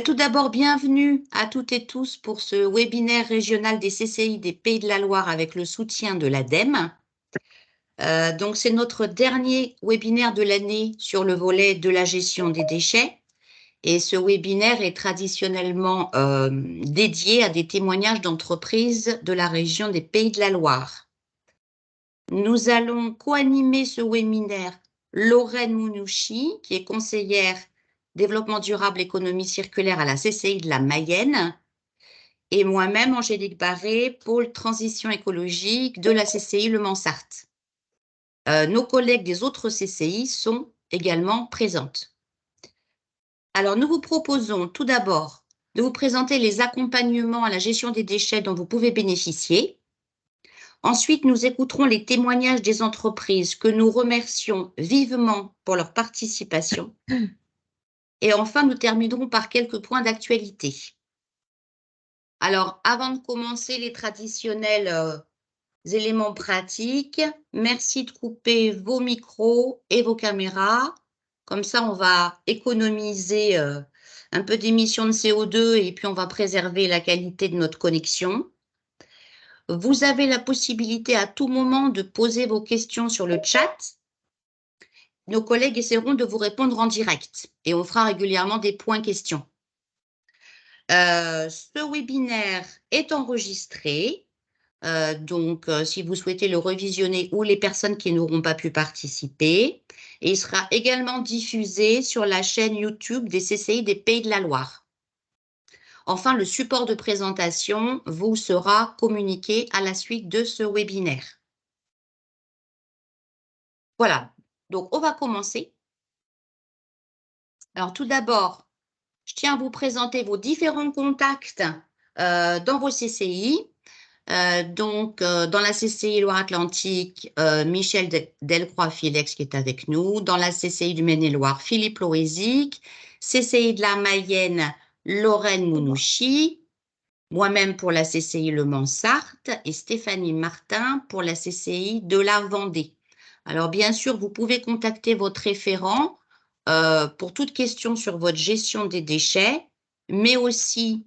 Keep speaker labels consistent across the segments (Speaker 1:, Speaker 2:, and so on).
Speaker 1: Tout d'abord, bienvenue à toutes et tous pour ce webinaire régional des CCI des Pays de la Loire avec le soutien de l'ADEME. Donc, c'est notre dernier webinaire de l'année sur le volet de la gestion des déchets. Et ce webinaire est traditionnellement dédié à des témoignages d'entreprises de la région des Pays de la Loire. Nous allons co-animer ce webinaire Lorraine Mounouchi, qui est conseillère développement durable, économie circulaire à la CCI de la Mayenne, et moi-même, Angélique Barré, pôle transition écologique de la CCI Le Mans-Sarthe. Nos collègues des autres CCI sont également présentes. Alors, nous vous proposons tout d'abord de vous présenter les accompagnements à la gestion des déchets dont vous pouvez bénéficier. Ensuite, nous écouterons les témoignages des entreprises que nous remercions vivement pour leur participation. Et enfin, nous terminerons par quelques points d'actualité. Alors, avant de commencer les traditionnels éléments pratiques, merci de couper vos micros et vos caméras. Comme ça, on va économiser un peu d'émissions de CO2 et puis on va préserver la qualité de notre connexion. Vous avez la possibilité à tout moment de poser vos questions sur le chat. Nos collègues essaieront de vous répondre en direct et on fera régulièrement des points questions. Ce webinaire est enregistré, donc si vous souhaitez le revisionner ou les personnes qui n'auront pas pu participer, et il sera également diffusé sur la chaîne YouTube des CCI des Pays de la Loire. Enfin, le support de présentation vous sera communiqué à la suite de ce webinaire. Voilà, donc on va commencer. Alors tout d'abord, je tiens à vous présenter vos différents contacts dans vos CCI. Dans la CCI Loire-Atlantique, Michel Delcroix-Filex qui est avec nous. Dans la CCI du Maine-et-Loire, Philippe Loézic. CCI de la Mayenne, Lorraine Mounouchi. Moi-même pour la CCI Le Mans-Sarthe et Stéphanie Martin pour la CCI de la Vendée. Alors bien sûr, vous pouvez contacter votre référent pour toute question sur votre gestion des déchets, mais aussi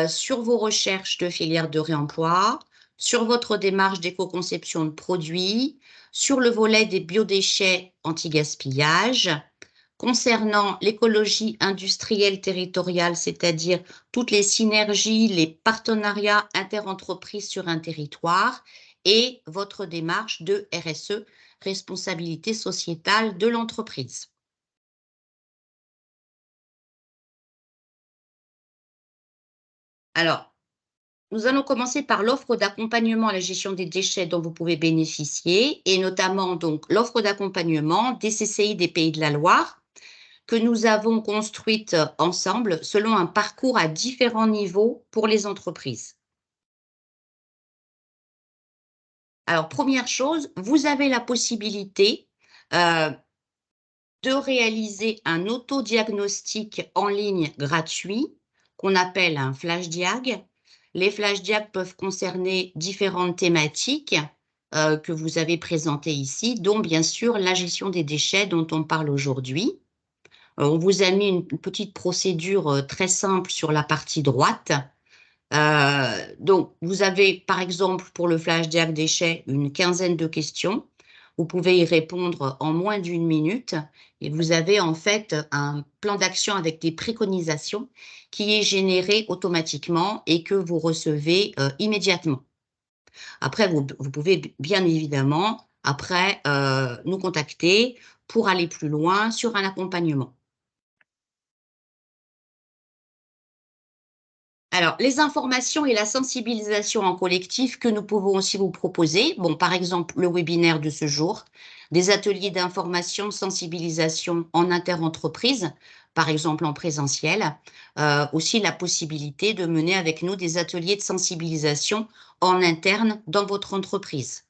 Speaker 1: sur vos recherches de filières de réemploi, sur votre démarche d'éco-conception de produits, sur le volet des biodéchets anti-gaspillage, concernant l'écologie industrielle territoriale, c'est-à-dire toutes les synergies, les partenariats interentreprises sur un territoire, et votre démarche de RSE, responsabilité sociétale de l'entreprise. Alors, nous allons commencer par l'offre d'accompagnement à la gestion des déchets dont vous pouvez bénéficier, et notamment donc l'offre d'accompagnement des CCI des Pays de la Loire, que nous avons construite ensemble selon un parcours à différents niveaux pour les entreprises. Alors, première chose, vous avez la possibilité de réaliser un autodiagnostic en ligne gratuit qu'on appelle un flash diag. Les flash diag peuvent concerner différentes thématiques que vous avez présentées ici, dont bien sûr la gestion des déchets dont on parle aujourd'hui. On vous a mis une petite procédure très simple sur la partie droite. Donc, vous avez par exemple pour le flash diag déchets une quinzaine de questions. Vous pouvez y répondre en moins d'1 minute et vous avez en fait un plan d'action avec des préconisations qui est généré automatiquement et que vous recevez immédiatement. Après, vous pouvez bien évidemment après nous contacter pour aller plus loin sur un accompagnement. Alors, les informations et la sensibilisation en collectif que nous pouvons aussi vous proposer, bon, par exemple, le webinaire de ce jour, des ateliers d'information, de sensibilisation en interentreprise, par exemple en présentiel, aussi la possibilité de mener avec nous des ateliers de sensibilisation en interne dans votre entreprise.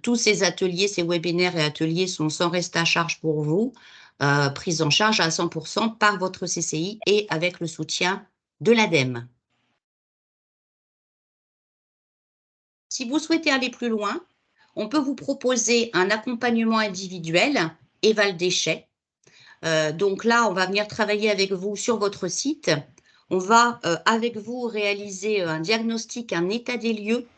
Speaker 1: Tous ces ateliers, ces webinaires et ateliers sont sans reste à charge pour vous, pris en charge à 100% par votre CCI et avec le soutien de l'ADEME. Si vous souhaitez aller plus loin, on peut vous proposer un accompagnement individuel, Eval Déchets, Donc là, on va venir travailler avec vous sur votre site. On va avec vous réaliser un diagnostic, un état des lieux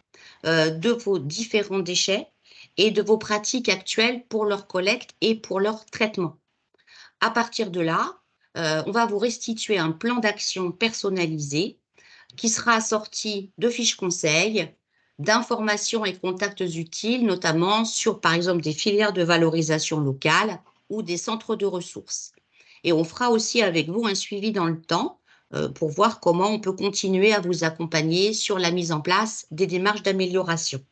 Speaker 1: de vos différents déchets et de vos pratiques actuelles pour leur collecte et pour leur traitement. À partir de là, on va vous restituer un plan d'action personnalisé qui sera assorti de fiches conseils, d'informations et contacts utiles, notamment sur, par exemple, des filières de valorisation locale ou des centres de ressources. Et on fera aussi avec vous un suivi dans le temps pour voir comment on peut continuer à vous accompagner sur la mise en place des démarches d'amélioration.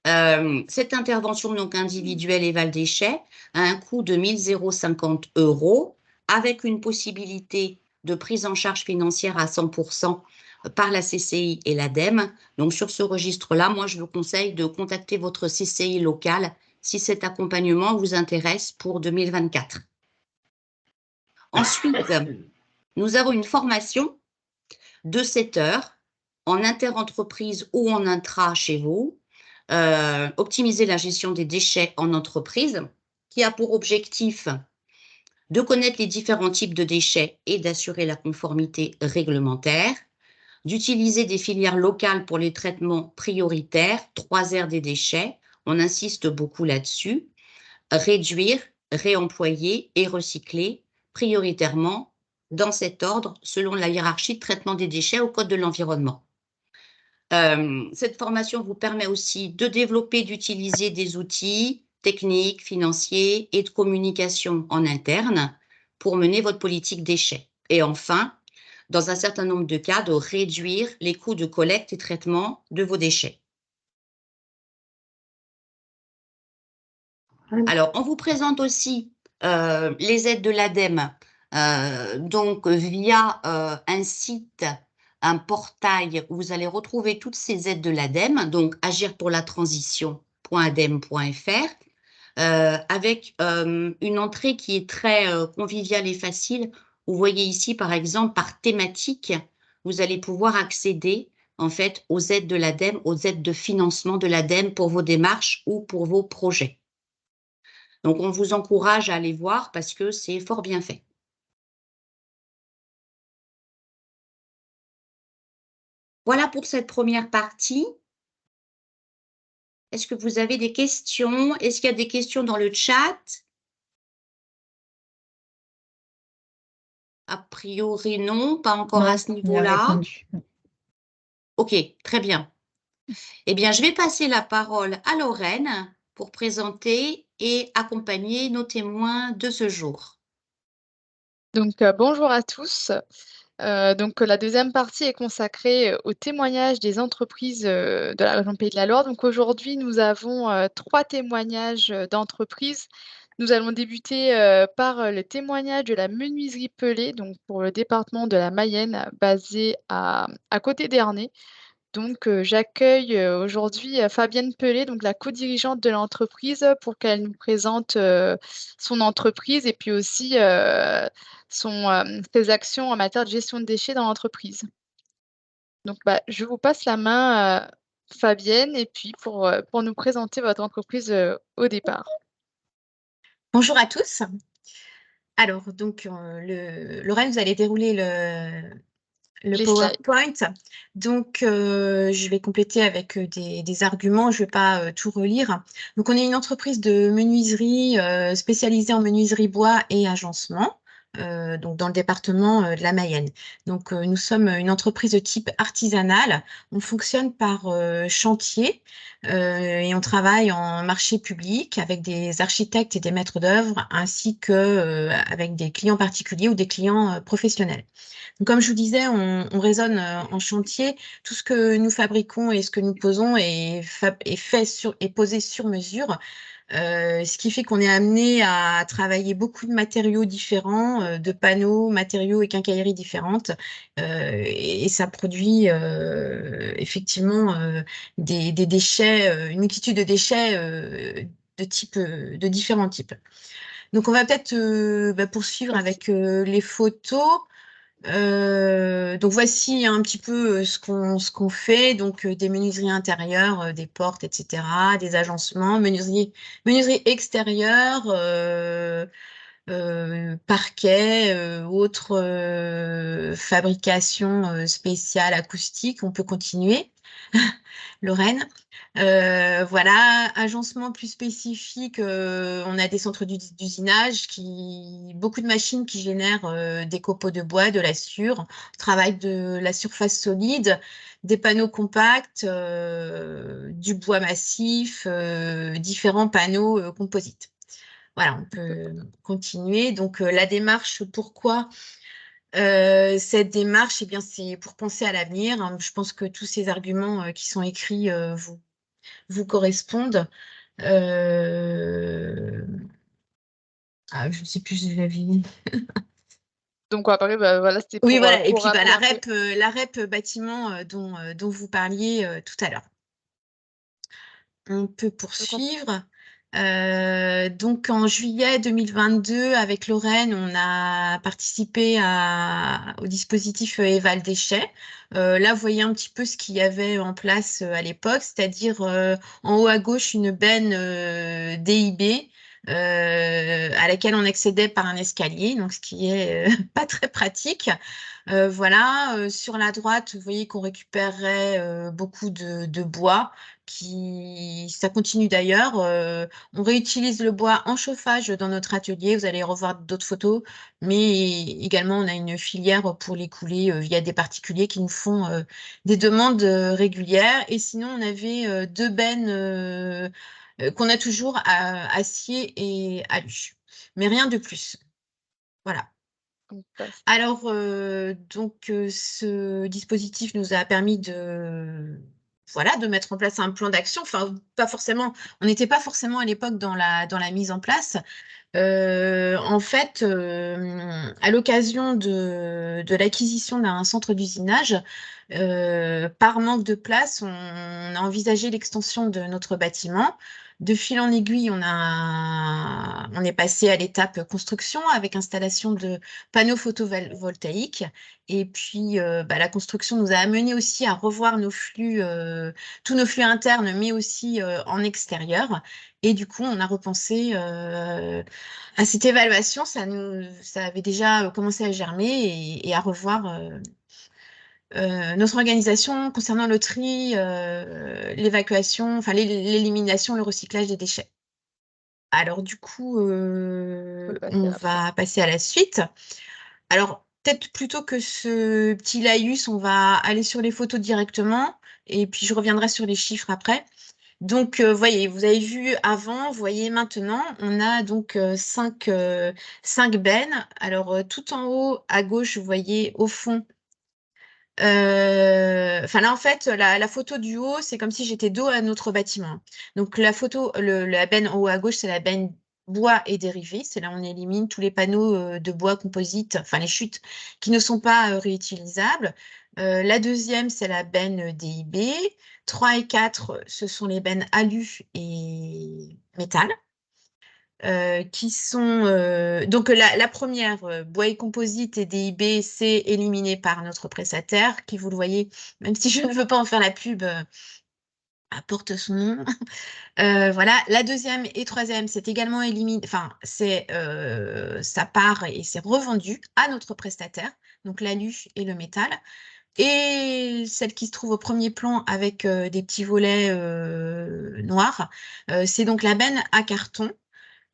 Speaker 1: Cette intervention donc individuelle Eval Déchets a un coût de 1 050 € avec une possibilité de prise en charge financière à 100% par la CCI et l'ADEME. Donc sur ce registre-là, moi je vous conseille de contacter votre CCI locale si cet accompagnement vous intéresse pour 2024. Ensuite, nous avons une formation de 7 heures en interentreprise ou en intra chez vous, optimiser la gestion des déchets en entreprise, qui a pour objectif de connaître les différents types de déchets et d'assurer la conformité réglementaire, d'utiliser des filières locales pour les traitements prioritaires, 3 R des déchets, on insiste beaucoup là-dessus, réduire, réemployer et recycler prioritairement dans cet ordre selon la hiérarchie de traitement des déchets au Code de l'environnement. Cette formation vous permet aussi de développer, d'utiliser des outils techniques, financiers et de communication en interne pour mener votre politique déchets. Et enfin, dans un certain nombre de cas, de réduire les coûts de collecte et traitement de vos déchets. Alors, on vous présente aussi les aides de l'ADEME, donc via un site, un portail où vous allez retrouver toutes ces aides de l'ADEME, donc agirpourlatransition.ademe.fr, avec une entrée qui est très conviviale et facile. Vous voyez ici, par exemple, par thématique, vous allez pouvoir accéder en fait aux aides de l'ADEME, aux aides de financement de l'ADEME pour vos démarches ou pour vos projets. Donc, on vous encourage à aller voir parce que c'est fort bien fait. Voilà pour cette première partie. Est-ce que vous avez des questions? Est-ce qu'il y a des questions dans le chat? A priori, non, pas encore à ce niveau-là. OK, très bien. Eh bien, je vais passer la parole à Lorraine pour présenter et accompagner nos témoins de ce jour.
Speaker 2: Donc, bonjour à tous. Donc, la deuxième partie est consacrée aux témoignages des entreprises de la région Pays de la Loire. Donc, aujourd'hui, nous avons 3 témoignages d'entreprises. Nous allons débuter par le témoignage de la menuiserie Pelé, donc pour le département de la Mayenne, basé à côté d'Ernée. Donc, j'accueille aujourd'hui Fabienne Pelé, donc la co-dirigeante de l'entreprise, pour qu'elle nous présente son entreprise et puis aussi ses actions en matière de gestion de déchets dans l'entreprise. Donc, je vous passe la main, Fabienne, et puis pour nous présenter votre entreprise au départ.
Speaker 3: Bonjour à tous. Alors, donc, Lorraine, vous allez dérouler le PowerPoint. Donc, je vais compléter avec des arguments. Je ne vais pas tout relire. Donc, on est une entreprise de menuiserie spécialisée en menuiserie bois et agencement. Donc dans le département de la Mayenne. Donc nous sommes une entreprise de type artisanal. On fonctionne par chantier et on travaille en marché public avec des architectes et des maîtres d'œuvre ainsi que avec des clients particuliers ou des clients professionnels. Donc, comme je vous disais, on raisonne en chantier. Tout ce que nous fabriquons et ce que nous posons est posé sur mesure. Ce qui fait qu'on est amené à travailler beaucoup de matériaux différents, de panneaux, matériaux et quincailleries différentes. Et ça produit effectivement des déchets, une multitude de déchets de différents types. Donc, on va peut-être poursuivre avec les photos. Donc voici un petit peu ce qu'on fait, donc des menuiseries intérieures, des portes, etc., des agencements, menuiserie extérieure, parquet, autres fabrications spéciales acoustiques. On peut continuer, Lorraine. Voilà, agencement plus spécifique, on a des centres d'usinage, beaucoup de machines qui génèrent des copeaux de bois, de l'assure, travail de la surface solide, des panneaux compacts, du bois massif, différents panneaux composites. Voilà, on peut continuer. Donc, la démarche, pourquoi cette démarche? Eh bien, c'est pour penser à l'avenir, hein. Je pense que tous ces arguments qui sont écrits vous correspondent. Je ne sais plus, je l'avais.
Speaker 2: Donc après, bah, voilà, c'était
Speaker 3: Oui,
Speaker 2: pour,
Speaker 3: voilà. Et puis,
Speaker 2: rappeler
Speaker 3: la
Speaker 2: un peu.
Speaker 3: REP bâtiment dont vous parliez tout à l'heure. On peut poursuivre. Donc, en juillet 2022, avec Lorraine, on a participé au dispositif Eval Déchets. Là, vous voyez un petit peu ce qu'il y avait en place à l'époque, c'est-à-dire en haut à gauche, une benne DIB à laquelle on accédait par un escalier, donc ce qui est pas très pratique. Voilà, sur la droite, vous voyez qu'on récupérerait beaucoup de bois ça continue d'ailleurs. On réutilise le bois en chauffage dans notre atelier. Vous allez revoir d'autres photos, mais également on a une filière pour les couler via des particuliers qui nous font des demandes régulières. Et sinon, on avait deux bennes qu'on a toujours à acier et alu, mais rien de plus. Voilà. Alors, ce dispositif nous a permis voilà, de mettre en place un plan d'action. Enfin, pas forcément, on n'était pas forcément à l'époque dans la mise en place. En fait, à l'occasion de l'acquisition d'un centre d'usinage, par manque de place, on a envisagé l'extension de notre bâtiment. De fil en aiguille, on est passé à l'étape construction avec installation de panneaux photovoltaïques. Et puis, la construction nous a amené aussi à revoir tous nos flux internes, mais aussi en extérieur. Et du coup, on a repensé à cette évaluation. Ça avait déjà commencé à germer et à revoir notre organisation concernant le tri, l'évacuation, enfin l'élimination, le recyclage des déchets. Alors du coup, on va passer à la suite. Alors peut-être plutôt que ce petit laïus, on va aller sur les photos directement et puis je reviendrai sur les chiffres après. Donc, voyez, vous avez vu avant, vous voyez maintenant, on a donc cinq bennes. Alors, tout en haut à gauche, vous voyez au fond. Enfin là, en fait, la photo du haut, c'est comme si j'étais dos à notre bâtiment. Donc, la benne en haut à gauche, c'est la benne bois et dérivés. C'est là où on élimine tous les panneaux de bois composite, enfin les chutes qui ne sont pas réutilisables. La deuxième, c'est la benne DIB. 3 et 4, ce sont les bennes alu et métal. Qui sont donc la première, bois et composite et DIB, c'est éliminé par notre prestataire, qui, vous le voyez, même si je ne veux pas en faire la pub, apporte son nom. Voilà, la deuxième et troisième, c'est également éliminé, enfin, ça part et c'est revendu à notre prestataire, donc l'alu et le métal. Et celle qui se trouve au premier plan avec des petits volets noirs, c'est donc la benne à carton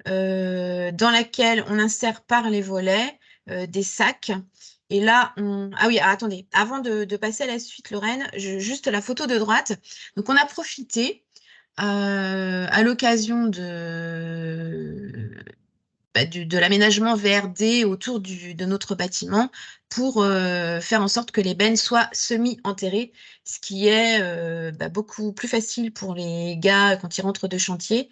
Speaker 3: dans laquelle on insère par les volets des sacs. Et là, ah oui, attendez, avant de passer à la suite, Lorraine, juste la photo de droite. Donc, on a profité à l'occasion de l'aménagement VRD autour de notre bâtiment pour faire en sorte que les bennes soient semi-enterrées, ce qui est beaucoup plus facile pour les gars quand ils rentrent de chantier,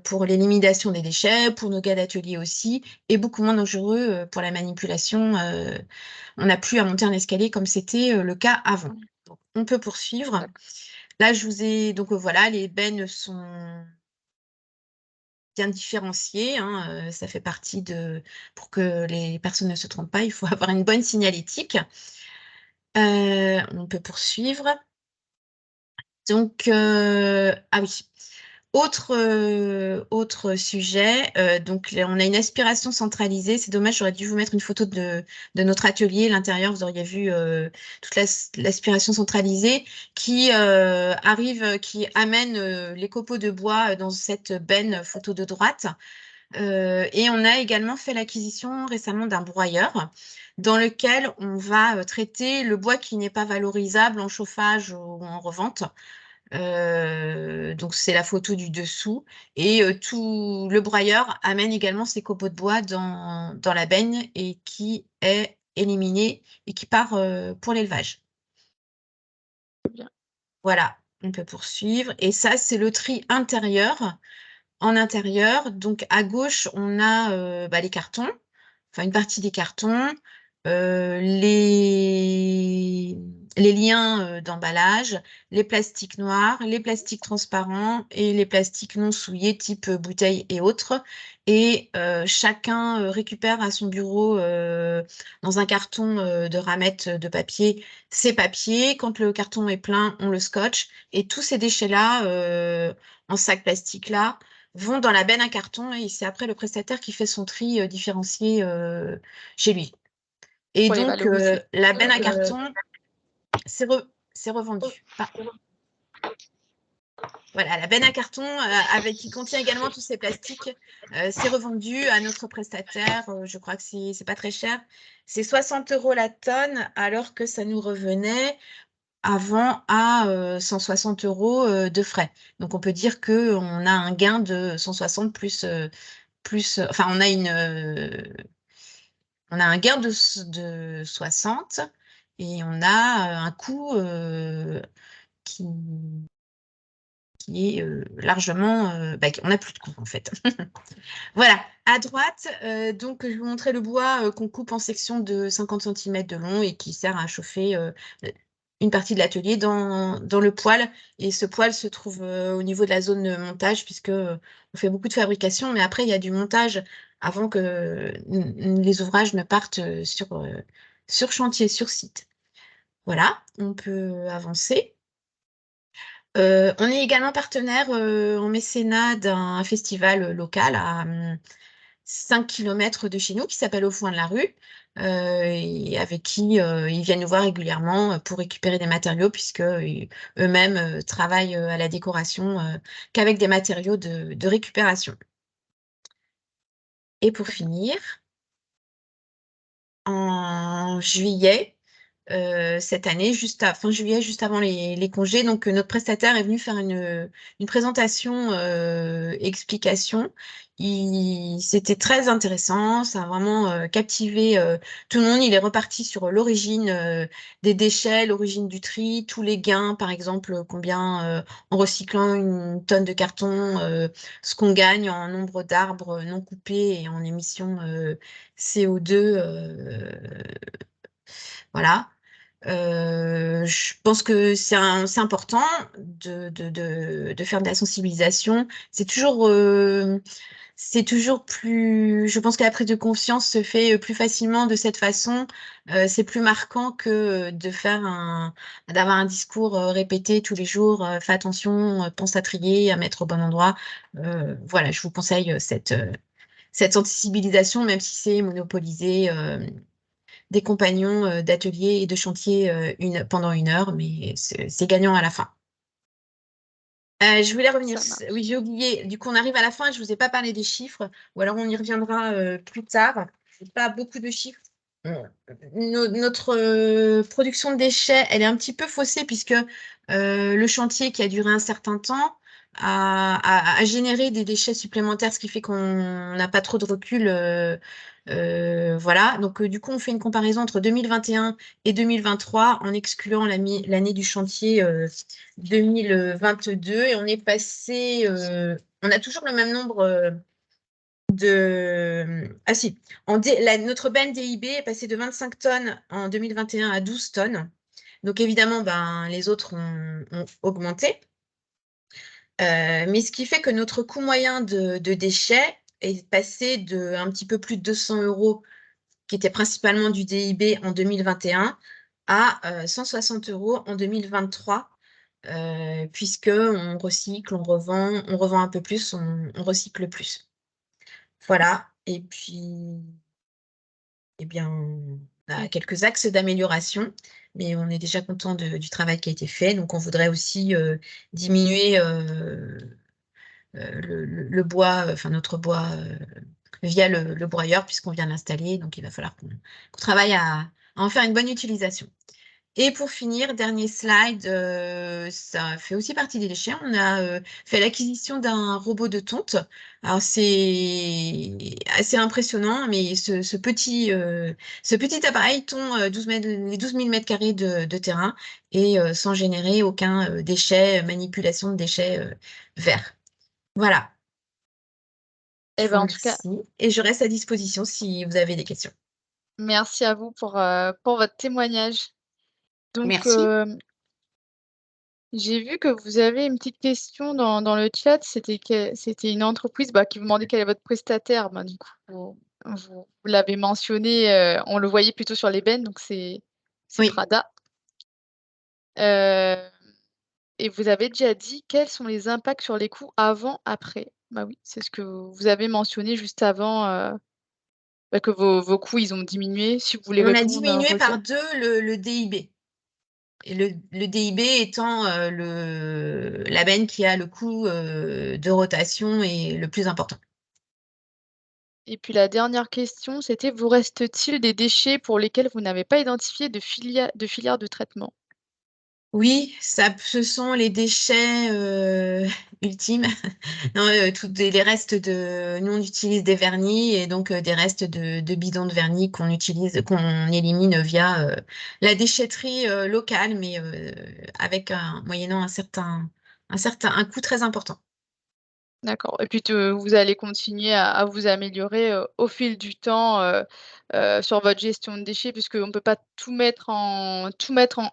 Speaker 3: pour l'élimination des déchets, pour nos gars d'atelier aussi, et beaucoup moins dangereux pour la manipulation. On n'a plus à monter un escalier comme c'était le cas avant. Donc, on peut poursuivre. Là, je vous ai... Donc voilà, les bennes sont bien différenciées, hein, ça fait partie de... Pour que les personnes ne se trompent pas, il faut avoir une bonne signalétique. On peut poursuivre. Donc, ah oui. Autre sujet, donc on a une aspiration centralisée. C'est dommage, j'aurais dû vous mettre une photo de notre atelier. L'intérieur, vous auriez vu toute l'aspiration centralisée qui qui amène les copeaux de bois dans cette benne photo de droite. Et on a également fait l'acquisition récemment d'un broyeur dans lequel on va traiter le bois qui n'est pas valorisable en chauffage ou en revente. Donc c'est la photo du dessous et tout le broyeur amène également ses copeaux de bois dans la benne et qui est éliminé et qui part pour l'élevage.
Speaker 2: Bien.
Speaker 3: Voilà, on peut poursuivre. Et ça, c'est le tri intérieur. En intérieur, donc à gauche, on a les cartons, enfin une partie des cartons, les liens d'emballage, les plastiques noirs, les plastiques transparents et les plastiques non souillés type bouteilles et autres. Et chacun récupère à son bureau dans un carton de ramettes de papier ses papiers. Quand le carton est plein, on le scotche. Et tous ces déchets-là, en sac plastique là, vont dans la benne à carton et c'est après le prestataire qui fait son tri différencié chez lui. Et
Speaker 2: Pour les
Speaker 3: donc,
Speaker 2: valoriser.
Speaker 3: la benne à carton, c'est revendu. Voilà, la benne à carton qui contient également tous ces plastiques, c'est revendu à notre prestataire. Je crois que c'est pas très cher. C'est 60 € la tonne, alors que ça nous revenait avant à 160 € de frais. Donc, on peut dire qu'on a un gain de 160 enfin, on a un gain de 60 et on a un coût qui, qui est largement... on n'a plus de coût en fait. Voilà, à droite, donc je vais vous montrer le bois qu'on coupe en sections de 50 cm de long et qui sert à chauffer une partie de l'atelier dans le poêle. Et ce poêle se trouve au niveau de la zone de montage puisque on fait beaucoup de fabrication, mais après il y a du montage avant que les ouvrages ne partent sur chantier, sur site. Voilà, on peut avancer. On est également partenaire en mécénat d'un festival local à 5 km de chez nous qui s'appelle Au Foin de la Rue et avec qui ils viennent nous voir régulièrement pour récupérer des matériaux puisque eux-mêmes travaillent à la décoration qu'avec des matériaux de récupération. Et pour finir, en juillet, cette année, fin juillet, juste avant les congés. Donc, notre prestataire est venu faire une présentation, explication. C'était très intéressant, ça a vraiment captivé tout le monde. Il est reparti sur l'origine des déchets, l'origine du tri, tous les gains, par exemple, combien en recyclant une tonne de carton, ce qu'on gagne en nombre d'arbres non coupés et en émissions CO2. Voilà. Je pense que c'est important de faire de la sensibilisation. C'est toujours plus. Je pense que la prise de conscience se fait plus facilement de cette façon. C'est plus marquant que d'avoir un discours répété tous les jours. Fais attention, pense à trier, à mettre au bon endroit. Voilà, je vous conseille cette sensibilisation, même si c'est monopolisé des compagnons d'atelier et de chantier pendant 1 heure, mais c'est gagnant à la fin. Je voulais revenir. Oui, j'ai oublié. Du coup, on arrive à la fin. Je ne vous ai pas parlé des chiffres, ou alors on y reviendra plus tard. Je n'ai pas beaucoup de chiffres. Notre production de déchets, elle est un petit peu faussée puisque le chantier qui a duré un certain temps a généré des déchets supplémentaires, ce qui fait qu'on n'a pas trop de recul. Voilà, donc du coup, on fait une comparaison entre 2021 et 2023 en excluant l'année du chantier 2022 et on est passé, on a toujours le même nombre Ah si, notre benne DIB est passée de 25 tonnes en 2021 à 12 tonnes. Donc évidemment, les autres ont augmenté. Mais ce qui fait que notre coût moyen de déchets est passé de un petit peu plus de 200 €, qui était principalement du DIB en 2021, à 160 € en 2023. puisque on recycle, on revend un peu plus, on recycle plus. Voilà. Et puis, eh bien, on a quelques axes d'amélioration, mais on est déjà content du travail qui a été fait. Donc, on voudrait aussi diminuer le bois, enfin notre bois, via le broyeur, puisqu'on vient de l'installer. Donc, il va falloir qu'on travaille à en faire une bonne utilisation. Et pour finir, dernier slide, ça fait aussi partie des déchets. On a fait l'acquisition d'un robot de tonte. Alors c'est assez impressionnant, mais ce petit appareil tond les 12 000 mètres carrés de terrain et sans générer aucun déchet, manipulation de déchets verts. Voilà. Je
Speaker 2: Eh
Speaker 3: vous
Speaker 2: ben, en tout cas,
Speaker 3: remercie et je reste à disposition si vous avez des questions.
Speaker 2: merci à vous pour votre témoignage. Donc,
Speaker 1: Merci.
Speaker 2: j'ai vu que vous avez une petite question dans le chat. C'était une entreprise qui vous demandait quel est votre prestataire. Ben, du coup, vous l'avez mentionné, on le voyait plutôt sur l'ébène, donc c'est
Speaker 3: Oui.
Speaker 2: Prada. Et vous avez déjà dit quels sont les impacts sur les coûts avant, après. Bah oui, c'est ce que vous avez mentionné juste avant, que vos coûts, ils ont diminué. Si vous voulez
Speaker 3: On a
Speaker 2: répondre,
Speaker 3: diminué
Speaker 2: redire.
Speaker 3: par 2 le DIB. Et le DIB étant la benne qui a le coût de rotation et le plus important.
Speaker 2: Et puis la dernière question, c'était: vous reste-t-il des déchets pour lesquels vous n'avez pas identifié de filière de traitement?
Speaker 3: Oui, ce sont les déchets ultimes. Non, les restes nous on utilise des vernis et donc des restes de bidons de vernis qu'on élimine via la déchetterie locale, mais moyennant un coût très important.
Speaker 2: D'accord, et puis vous allez continuer à vous améliorer, au fil du temps, sur votre gestion de déchets, puisqu'on ne peut pas tout mettre en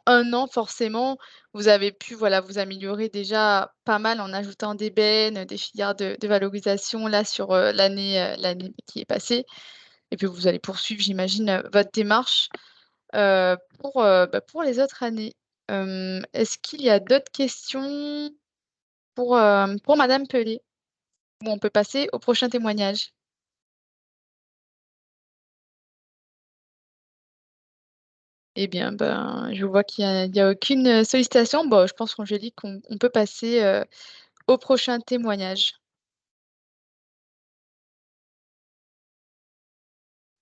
Speaker 2: 1 an forcément. Vous avez pu, voilà, vous améliorer déjà pas mal en ajoutant des bennes, des filières de valorisation là sur, l'année qui est passée, et puis vous allez poursuivre, j'imagine, votre démarche, pour les autres années. Est-ce qu'il y a d'autres questions pour madame Pelé? Ou on peut passer au prochain témoignage. Eh bien, ben, je vois qu'il y a aucune sollicitation. Bon, je pense qu'Angélique, on peut passer, au prochain témoignage.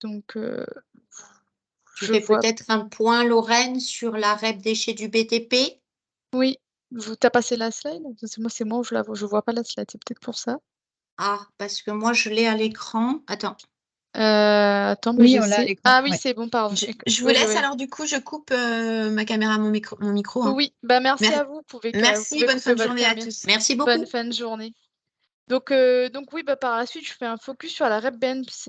Speaker 2: Donc,
Speaker 1: Tu
Speaker 2: je
Speaker 1: fais
Speaker 2: vois
Speaker 1: peut-être un point, Lorraine, sur la REP déchets du BTP?
Speaker 2: oui, tu as passé la slide? C'est moi où je vois pas la slide, c'est peut-être pour ça.
Speaker 1: Ah, parce que moi, je l'ai à l'écran. Attends.
Speaker 2: Attends, mais
Speaker 4: Oui, on l'a à
Speaker 2: j'essaie.
Speaker 4: l'écran,
Speaker 2: Ah oui,
Speaker 4: ouais.
Speaker 2: c'est bon, pardon.
Speaker 3: Je vous
Speaker 2: Oui,
Speaker 3: laisse
Speaker 2: oui.
Speaker 3: alors du coup, je coupe ma caméra, mon micro. Hein.
Speaker 2: Oui, bah, merci à vous. Vous
Speaker 3: Merci,
Speaker 2: pouvez
Speaker 3: bonne
Speaker 2: couper
Speaker 3: fin de
Speaker 2: votre
Speaker 3: journée à
Speaker 2: caméra.
Speaker 3: tous.
Speaker 1: Merci
Speaker 2: Bonne
Speaker 1: beaucoup.
Speaker 2: fin de journée. Donc oui, par la suite, je fais un focus sur la REP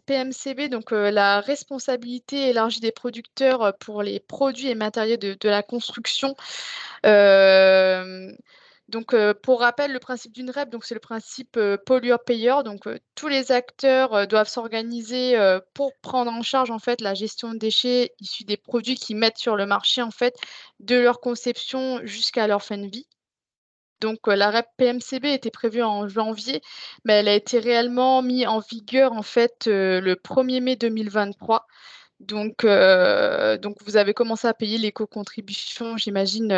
Speaker 2: PMCB, donc la responsabilité élargie des producteurs pour les produits et matériaux de la construction. Donc pour rappel, le principe d'une REP, donc c'est le principe pollueur-payeur. Donc tous les acteurs doivent s'organiser pour prendre en charge en fait la gestion de déchets issus des produits qu'ils mettent sur le marché en fait, de leur conception jusqu'à leur fin de vie. Donc, la REP PMCB était prévue en janvier, mais elle a été réellement mise en vigueur, en fait, le 1er mai 2023. Donc vous avez commencé à payer l'éco-contribution, j'imagine,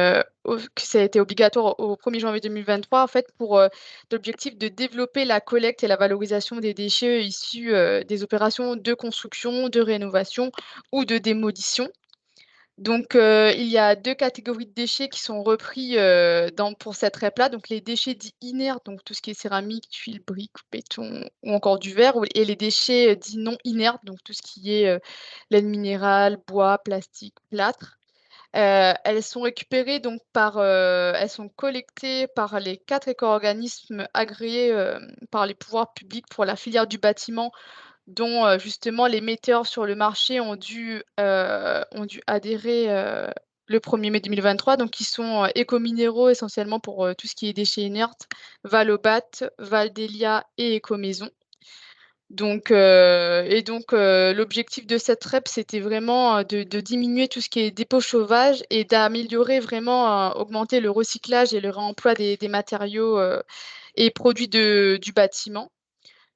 Speaker 2: que ça a été obligatoire au 1er janvier 2023, en fait, pour, l'objectif de développer la collecte et la valorisation des déchets issus, des opérations de construction, de rénovation ou de démolition. Donc, il y a 2 catégories de déchets qui sont repris, pour cette REP-là. Donc les déchets dits inertes, donc tout ce qui est céramique, tuiles, briques, béton ou encore du verre et les déchets, dits non inertes, donc tout ce qui est, laine minérale, bois, plastique, plâtre. Elles sont récupérées donc elles sont collectées par les 4 éco-organismes agréés, par les pouvoirs publics pour la filière du bâtiment, dont, justement les metteurs sur le marché ont dû adhérer, le 1er mai 2023. Donc ils sont, Ecominéraux essentiellement pour, tout ce qui est déchets inertes, Valobat, Valdelia et Ecomaison. Donc, l'objectif de cette REP, c'était vraiment de diminuer tout ce qui est dépôt sauvage et d'améliorer vraiment, augmenter le recyclage et le réemploi des matériaux et produits du bâtiment.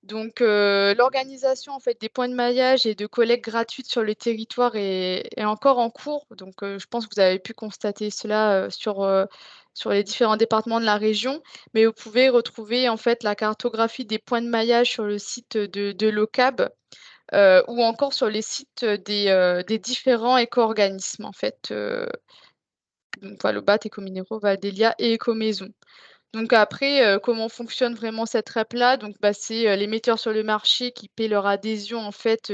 Speaker 2: Donc, l'organisation en fait des points de maillage et de collecte gratuite sur le territoire est encore en cours. Donc, je pense que vous avez pu constater cela, sur les différents départements de la région. Mais vous pouvez retrouver en fait la cartographie des points de maillage sur le site de l'OCAB, ou encore sur les sites des différents éco-organismes en fait, donc Valobat, Écominéraux, Valdelia et Écomaison. Donc après, comment fonctionne vraiment cette REP-là? Donc, bah, c'est, les metteurs sur le marché qui paient leur adhésion, en fait,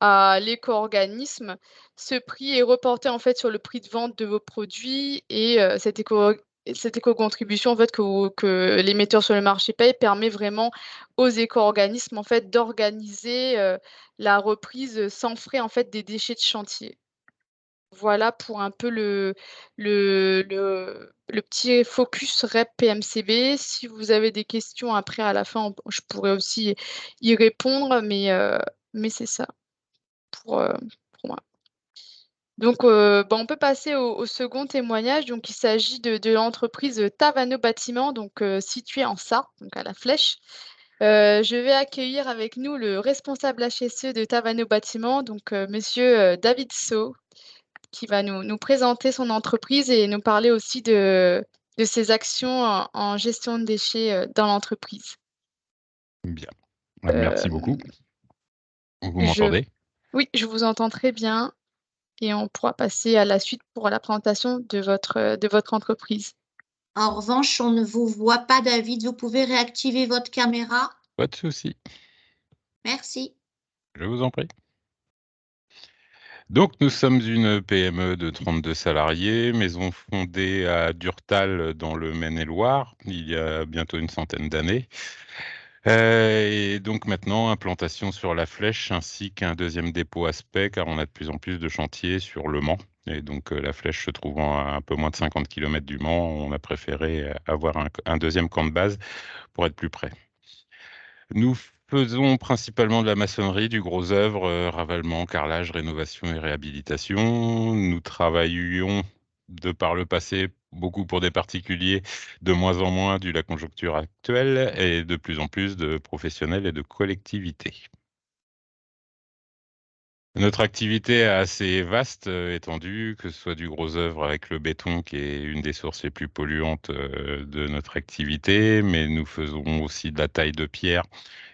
Speaker 2: à l'éco-organisme. Ce prix est reporté, en fait, sur le prix de vente de vos produits et cette éco-contribution, en fait, que les metteurs sur le marché payent permet vraiment aux éco-organismes, en fait, d'organiser, la reprise, sans frais, en fait, des déchets de chantier. Voilà pour un peu le petit focus REP PMCB. Si vous avez des questions après à la fin, je pourrais aussi y répondre, mais c'est ça pour, pour moi. Donc, bah, on peut passer au second témoignage. Donc, il s'agit de l'entreprise Tavano Bâtiment, donc située en Sarthe, donc à La Flèche. Je vais accueillir avec nous le responsable HSE de Tavano Bâtiment, donc monsieur David So, qui va nous présenter son entreprise et nous parler aussi de ses actions en gestion de déchets dans l'entreprise.
Speaker 4: Bien.
Speaker 2: Euh,
Speaker 4: Merci beaucoup. Vous
Speaker 2: je...
Speaker 4: m'entendez?
Speaker 2: Oui, je vous entends très bien et on pourra passer à la suite pour la présentation de votre entreprise.
Speaker 1: En revanche, on ne vous voit pas, David. Vous pouvez réactiver votre caméra?
Speaker 4: Pas de souci.
Speaker 1: Merci.
Speaker 4: Je vous en prie. Donc, nous sommes une PME de 32 salariés, maison fondée à Durtal dans le Maine-et-Loire, il y a bientôt une centaine d'années. Et donc maintenant, implantation sur La Flèche ainsi qu'un deuxième dépôt aspect, car on a de plus en plus de chantiers sur Le Mans. Et donc, La Flèche se trouvant à un peu moins de 50 km du Mans, on a préféré avoir un deuxième camp de base pour être plus près. Nous faisons principalement de la maçonnerie, du gros œuvre, ravalement, carrelage, rénovation et réhabilitation. Nous travaillions de par le passé beaucoup pour des particuliers, de moins en moins dû à la conjoncture actuelle et de plus en plus de professionnels et de collectivités. Notre activité est assez vaste, étendue, que ce soit du gros œuvre avec le béton, qui est une des sources les plus polluantes de notre activité, mais nous faisons aussi de la taille de pierre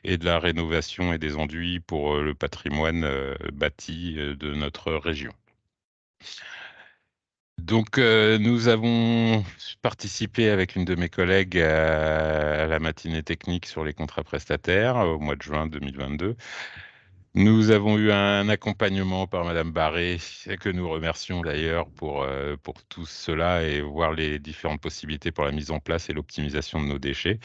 Speaker 4: et de la rénovation et des enduits pour le patrimoine bâti de notre région. Donc, nous avons participé avec une de mes collègues à la matinée technique sur les contrats prestataires au mois de juin 2022. Nous avons eu un accompagnement par Madame Barré, que nous remercions d'ailleurs pour tout cela et voir les différentes possibilités pour la mise en place et l'optimisation de nos déchets,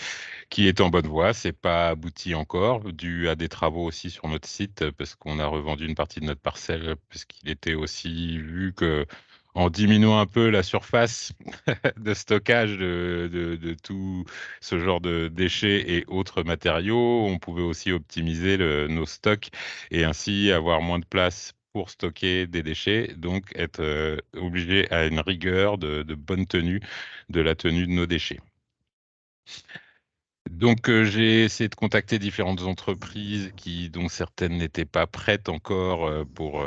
Speaker 4: qui est en bonne voie. C'est pas abouti encore, dû à des travaux aussi sur notre site, parce qu'on a revendu une partie de notre parcelle, parce qu'il était aussi vu que en diminuant un peu la surface de stockage de tout ce genre de déchets et autres matériaux, on pouvait aussi optimiser nos stocks et ainsi avoir moins de place pour stocker des déchets, donc être obligé à une rigueur de bonne tenue de la tenue de nos déchets. Donc, j'ai essayé de contacter différentes entreprises dont certaines n'étaient pas prêtes encore pour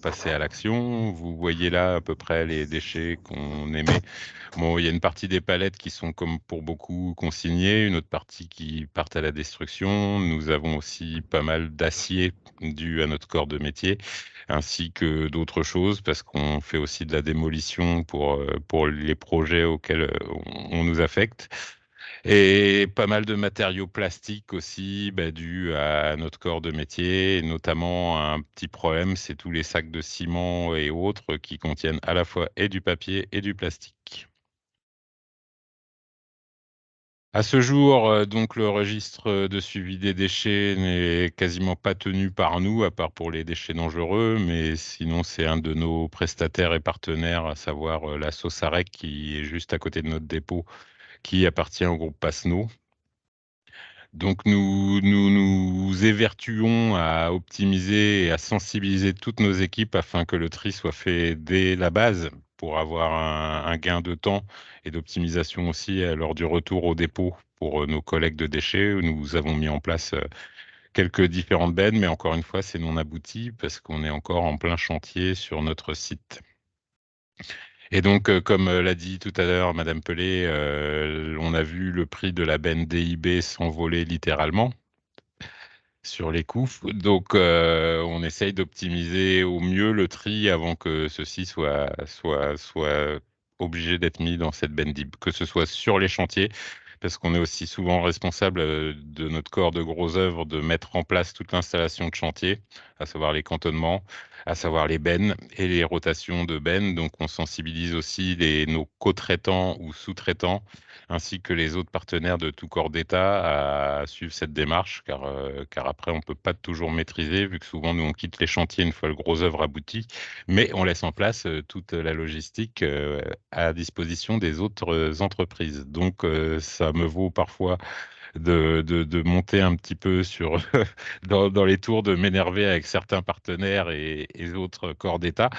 Speaker 4: passer à l'action. Vous voyez là à peu près les déchets qu'on émet. Bon, il y a une partie des palettes qui sont, comme pour beaucoup, consignées, une autre partie qui partent à la destruction. Nous avons aussi pas mal d'acier dû à notre corps de métier, ainsi que d'autres choses, parce qu'on fait aussi de la démolition pour les projets auxquels on nous affecte. Et pas mal de matériaux plastiques aussi, dus à notre corps de métier, et notamment un petit problème, c'est tous les sacs de ciment et autres qui contiennent à la fois et du papier et du plastique. À ce jour, donc le registre de suivi des déchets n'est quasiment pas tenu par nous, à part pour les déchets dangereux, mais sinon c'est un de nos prestataires et partenaires, à savoir la Sauce-Arec, qui est juste à côté de notre dépôt, qui appartient au groupe Pasno. Donc nous évertuons à optimiser et à sensibiliser toutes nos équipes afin que le tri soit fait dès la base pour avoir un gain de temps et d'optimisation aussi lors du retour au dépôt pour nos collègues de déchets. Nous avons mis en place quelques différentes bennes, mais encore une fois, c'est non abouti parce qu'on est encore en plein chantier sur notre site. Et donc, comme l'a dit tout à l'heure Madame Pelé, on a vu le prix de la benne DIB s'envoler littéralement sur les coûts. Donc, on essaye d'optimiser au mieux le tri avant que ceci soit obligé d'être mis dans cette benne DIB, que ce soit sur les chantiers, parce qu'on est aussi souvent responsable de notre corps de gros œuvres de mettre en place toute l'installation de chantier, à savoir les cantonnements, à savoir les bennes et les rotations de bennes. Donc, on sensibilise aussi nos co-traitants ou sous-traitants ainsi que les autres partenaires de tout corps d'État à suivre cette démarche, car après, on ne peut pas toujours maîtriser, vu que souvent, nous, on quitte les chantiers une fois le gros œuvre abouti, mais on laisse en place toute la logistique à disposition des autres entreprises. Donc, ça me vaut parfois de monter un petit peu dans les tours, de m'énerver avec certains partenaires et autres corps d'État,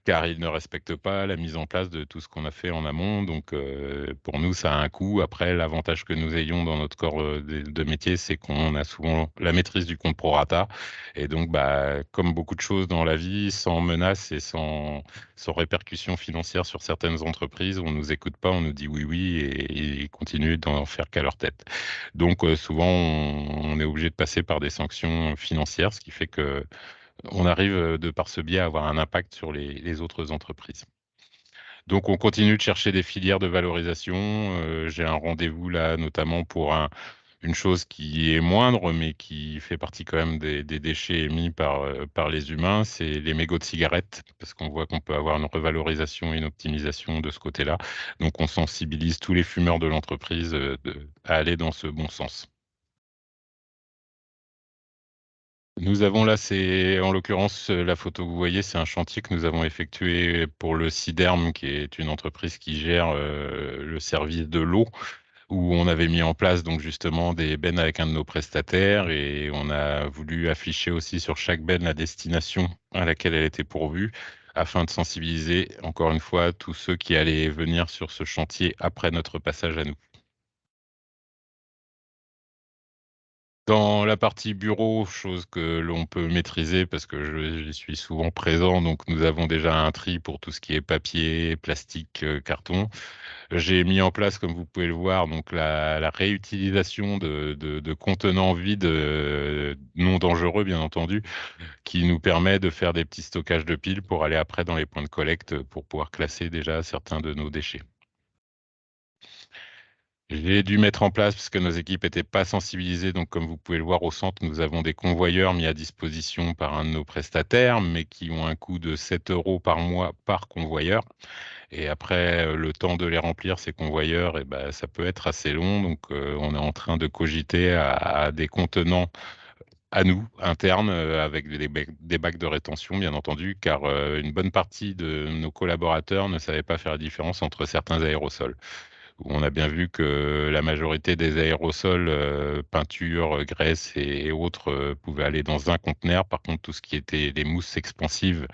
Speaker 4: car ils ne respectent pas la mise en place de tout ce qu'on a fait en amont. Donc, pour nous, ça a un coût. Après, l'avantage que nous ayons dans notre corps de métier, c'est qu'on a souvent la maîtrise du compte pro rata. Et donc, bah, comme beaucoup de choses dans la vie, sans menace et sans répercussions financières sur certaines entreprises, on nous écoute pas, on nous dit oui, oui, et ils continuent d'en faire qu'à leur tête. Donc, souvent, on est obligé de passer par des sanctions financières, ce qui fait que on arrive de par ce biais à avoir un impact sur les autres entreprises. Donc, on continue de chercher des filières de valorisation. J'ai un rendez-vous là, notamment pour une chose qui est moindre, mais qui fait partie quand même des déchets émis par les humains, c'est les mégots de cigarettes, parce qu'on voit qu'on peut avoir une revalorisation et une optimisation de ce côté-là. Donc, on sensibilise tous les fumeurs de l'entreprise à aller dans ce bon sens. Nous avons là, c'est en l'occurrence la photo que vous voyez, c'est un chantier que nous avons effectué pour le Siderm, qui est une entreprise qui gère le service de l'eau, où on avait mis en place donc justement des bennes avec un de nos prestataires et on a voulu afficher aussi sur chaque benne la destination à laquelle elle était pourvue, afin de sensibiliser encore une fois tous ceux qui allaient venir sur ce chantier après notre passage à nous. Dans la partie bureau, chose que l'on peut maîtriser parce que j'y suis souvent présent, donc nous avons déjà un tri pour tout ce qui est papier, plastique, carton. J'ai mis en place, comme vous pouvez le voir, donc la réutilisation de contenants vides, non dangereux bien entendu, qui nous permet de faire des petits stockages de piles pour aller après dans les points de collecte pour pouvoir classer déjà certains de nos déchets. J'ai dû mettre en place, parce que nos équipes n'étaient pas sensibilisées, donc comme vous pouvez le voir au centre, nous avons des convoyeurs mis à disposition par un de nos prestataires, mais qui ont un coût de 7 € par mois par convoyeur. Et après, le temps de les remplir, ces convoyeurs, et ben, ça peut être assez long. Donc, on est en train de cogiter à des contenants à nous, internes, avec des bacs de rétention, bien entendu, car une bonne partie de nos collaborateurs ne savaient pas faire la différence entre certains aérosols. On a bien vu que la majorité des aérosols, peinture, graisse et autres, pouvaient aller dans un conteneur. Par contre, tout ce qui était les mousses expansives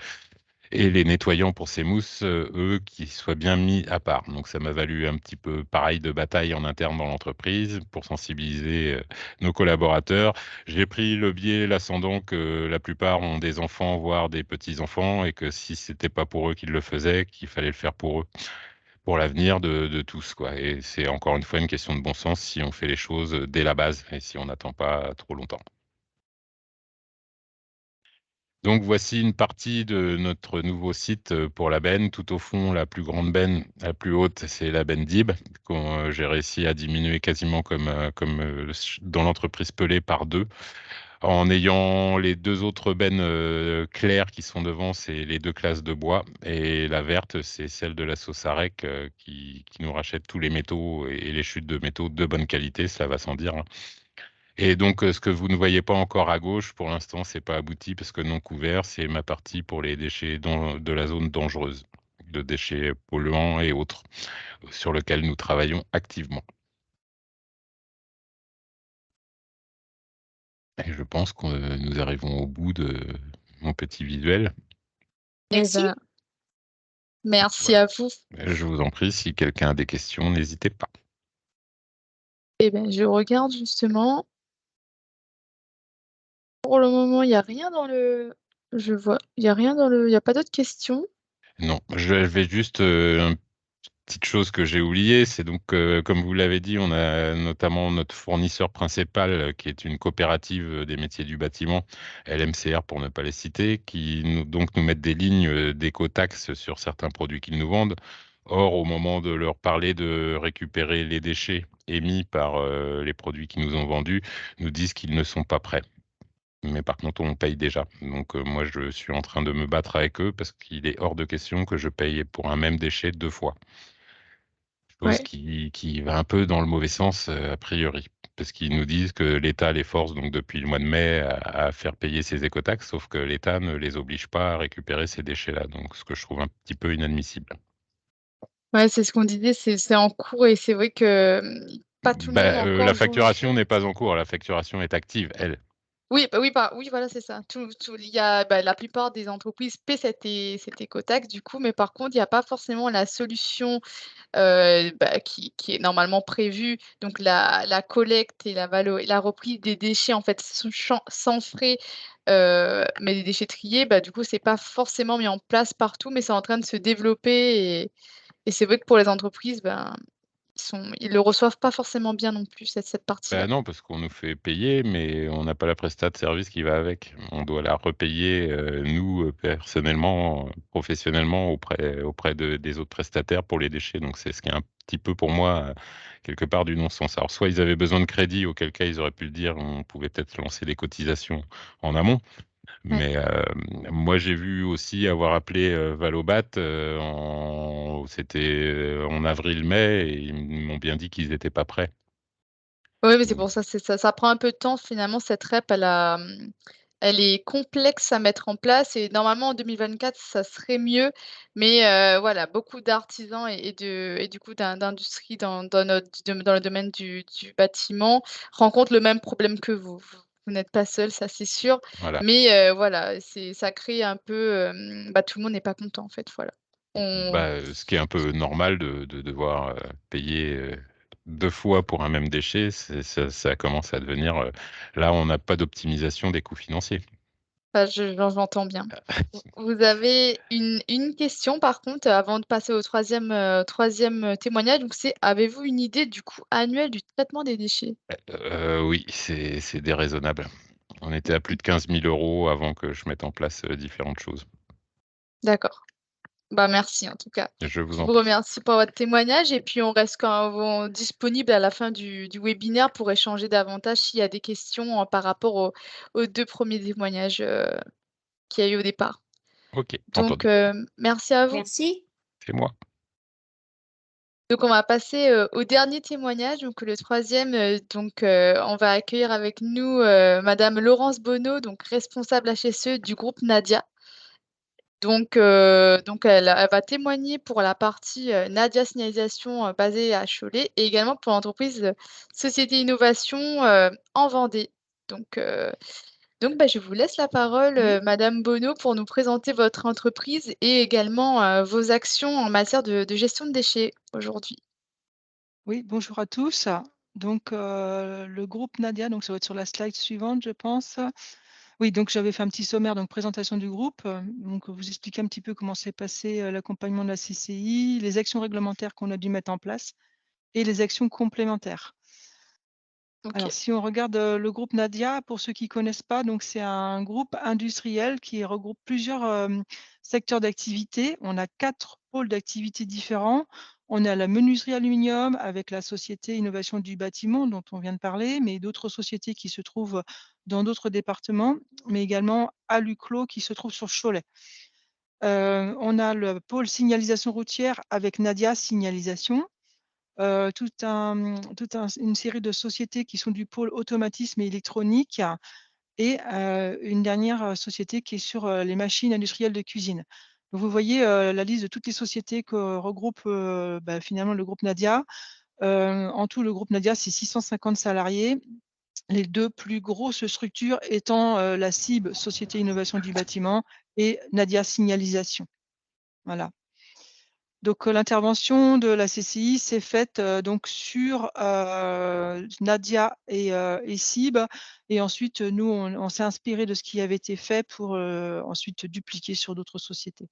Speaker 4: et les nettoyants pour ces mousses, eux, qui soient bien mis à part. Donc ça m'a valu un petit peu pareil de bataille en interne dans l'entreprise pour sensibiliser nos collaborateurs. J'ai pris le biais, l'ascendant que la plupart ont des enfants, voire des petits-enfants, et que si c'était pas pour eux qu'ils le faisaient, qu'il fallait le faire pour eux, pour l'avenir de tous, quoi. Et c'est encore une fois une question de bon sens si on fait les choses dès la base et si on n'attend pas trop longtemps. Donc voici une partie de notre nouveau site pour la benne. Tout au fond, la plus grande benne, la plus haute, c'est la benne DIB, que j'ai réussi à diminuer quasiment comme dans l'entreprise Pelé par 2. En ayant les 2 autres bennes claires qui sont devant, c'est les 2 classes de bois. Et la verte, c'est celle de la sauce Sarec qui nous rachète tous les métaux et les chutes de métaux de bonne qualité, cela va sans dire, hein. Et donc, ce que vous ne voyez pas encore à gauche, pour l'instant, c'est pas abouti parce que non couvert, c'est ma partie pour les déchets de la zone dangereuse, de déchets polluants et autres, sur lequel nous travaillons activement. Et je pense que nous arrivons au bout de mon petit visuel.
Speaker 2: Eh
Speaker 1: Merci.
Speaker 2: ben, merci
Speaker 4: Voilà.
Speaker 2: à vous.
Speaker 4: Je vous en prie, si quelqu'un a des questions, n'hésitez pas.
Speaker 2: Eh ben, je regarde justement. Pour le moment, il n'y a rien dans le. Je vois, il n'y a rien dans le. Il n'y a pas d'autres questions.
Speaker 4: Non, je vais juste une petite chose que j'ai oubliée, c'est donc, comme vous l'avez dit, on a notamment notre fournisseur principal qui est une coopérative des métiers du bâtiment, LMCR pour ne pas les citer, qui donc nous mettent des lignes d'éco-taxes sur certains produits qu'ils nous vendent. Or, au moment de leur parler de récupérer les déchets émis par les produits qu'ils nous ont vendus, nous disent qu'ils ne sont pas prêts. Mais par contre, on paye déjà. Donc, moi, je suis en train de me battre avec eux parce qu'il est hors de question que je paye pour un même déchet 2 fois. Chose
Speaker 2: Ouais.
Speaker 4: qui va un peu dans le mauvais sens, a priori. Parce qu'ils nous disent que l'État les force, donc depuis le mois de mai, à faire payer ces écotaxes, sauf que l'État ne les oblige pas à récupérer ces déchets-là. Donc, ce que je trouve un petit peu inadmissible.
Speaker 2: Ouais, c'est ce qu'on disait, c'est en cours et c'est vrai que pas tout le monde
Speaker 4: Bah,
Speaker 2: encore
Speaker 4: la facturation
Speaker 2: aujourd'hui.
Speaker 4: n'est pas en cours, la facturation est active, elle.
Speaker 2: Oui, bah, oui, oui, voilà, c'est ça. Il y a, bah, la plupart des entreprises paient cette écotaxe du coup, mais par contre, il n'y a pas forcément la solution bah, qui est normalement prévue, donc la collecte et la reprise des déchets en fait sans frais, mais des déchets triés, bah, du coup, c'est pas forcément mis en place partout, mais c'est en train de se développer et c'est vrai que pour les entreprises, ben, ils le reçoivent pas forcément bien non plus cette
Speaker 4: Bah
Speaker 2: partie-là.
Speaker 4: non, parce qu'on nous fait payer, mais on n'a pas la prestat de service qui va avec. On doit la repayer, nous, personnellement, professionnellement, auprès des autres prestataires pour les déchets. Donc c'est ce qui est un petit peu pour moi, quelque part du non-sens. Alors soit ils avaient besoin de crédit, auquel cas ils auraient pu le dire, on pouvait peut-être lancer des cotisations en amont.
Speaker 2: Ouais.
Speaker 4: Mais moi j'ai vu aussi avoir appelé Valobat, c'était en avril-mai, et ils m'ont bien dit qu'ils n'étaient pas prêts.
Speaker 2: Oui, mais c'est pour ça, ça prend un peu de temps finalement cette REP, elle est complexe à mettre en place et normalement en 2024 ça serait mieux, mais voilà, beaucoup d'artisans et du coup d'industries dans le domaine du bâtiment rencontrent le même problème que vous. Vous n'êtes pas seul, ça c'est sûr,
Speaker 4: Voilà.
Speaker 2: mais voilà, ça crée un peu, bah, tout le monde n'est pas content en fait, voilà. On
Speaker 4: Bah, ce qui est un peu normal de devoir, payer, 2 fois pour un même déchet, ça commence à devenir, là, on n'a pas d'optimisation des coûts financiers.
Speaker 2: Bah, j'entends bien. Vous avez une question par contre, avant de passer au troisième témoignage, donc c'est: avez-vous une idée du coût annuel du traitement des déchets?
Speaker 4: Oui, c'est déraisonnable. On était à plus de 15 000 € avant que je mette en place, différentes choses.
Speaker 2: D'accord. Bah, merci en tout cas.
Speaker 4: Je vous
Speaker 2: Je
Speaker 4: en
Speaker 2: vous
Speaker 4: prie.
Speaker 2: remercie pour votre témoignage et puis on reste disponible à la fin du webinaire pour échanger davantage s'il y a des questions, par rapport aux 2 premiers témoignages, qu'il y a eu au départ.
Speaker 4: OK,
Speaker 2: Donc,
Speaker 4: entendu.
Speaker 2: merci à vous.
Speaker 1: Merci.
Speaker 4: C'est moi.
Speaker 2: Donc on va passer, au dernier témoignage, donc le troisième. On va accueillir avec nous, madame Laurence Bonneau, donc responsable HSE du groupe Nadia. Donc elle va témoigner pour la partie, Nadia Signalisation, basée à Cholet et également pour l'entreprise, Société Innovation, en Vendée. Donc heu bah, je vous laisse la parole,
Speaker 5: Oui,
Speaker 2: madame Bonneau, pour nous présenter votre entreprise et également, vos actions en matière de gestion de déchets aujourd'hui.
Speaker 5: oui, bonjour à tous. Donc, le groupe Nadia, donc ça va être sur la slide suivante, je pense. Oui, donc j'avais fait un petit sommaire, donc présentation du groupe. Donc vous expliquer un petit peu comment s'est passé, l'accompagnement de la CCI, les actions réglementaires qu'on a dû mettre en place et les actions complémentaires.
Speaker 2: OK.
Speaker 5: Alors si on regarde, le groupe Nadia, pour ceux qui ne connaissent pas, donc c'est un groupe industriel qui regroupe plusieurs, secteurs d'activité. On a 4 pôles d'activité différents. On a la menuiserie aluminium avec la société Innovation du bâtiment dont on vient de parler, mais d'autres sociétés qui se trouvent dans d'autres départements, mais également Aluclos qui se trouve sur Cholet. On a le pôle signalisation routière avec Nadia Signalisation. Une série de sociétés qui sont du pôle automatisme et électronique et une dernière, société qui est sur, les machines industrielles de cuisine. Donc vous voyez, la liste de toutes les sociétés que regroupe, finalement le groupe Nadia. En tout, le groupe Nadia, c'est 650 salariés Les 2 plus grosses structures étant, la CIB, Société Innovation du Bâtiment, et Nadia Signalisation. Voilà. Donc, l'intervention de la CCI s'est faite, donc sur, Nadia et CIB, et ensuite, nous, on s'est inspiré de ce qui avait été fait pour, ensuite dupliquer sur d'autres sociétés.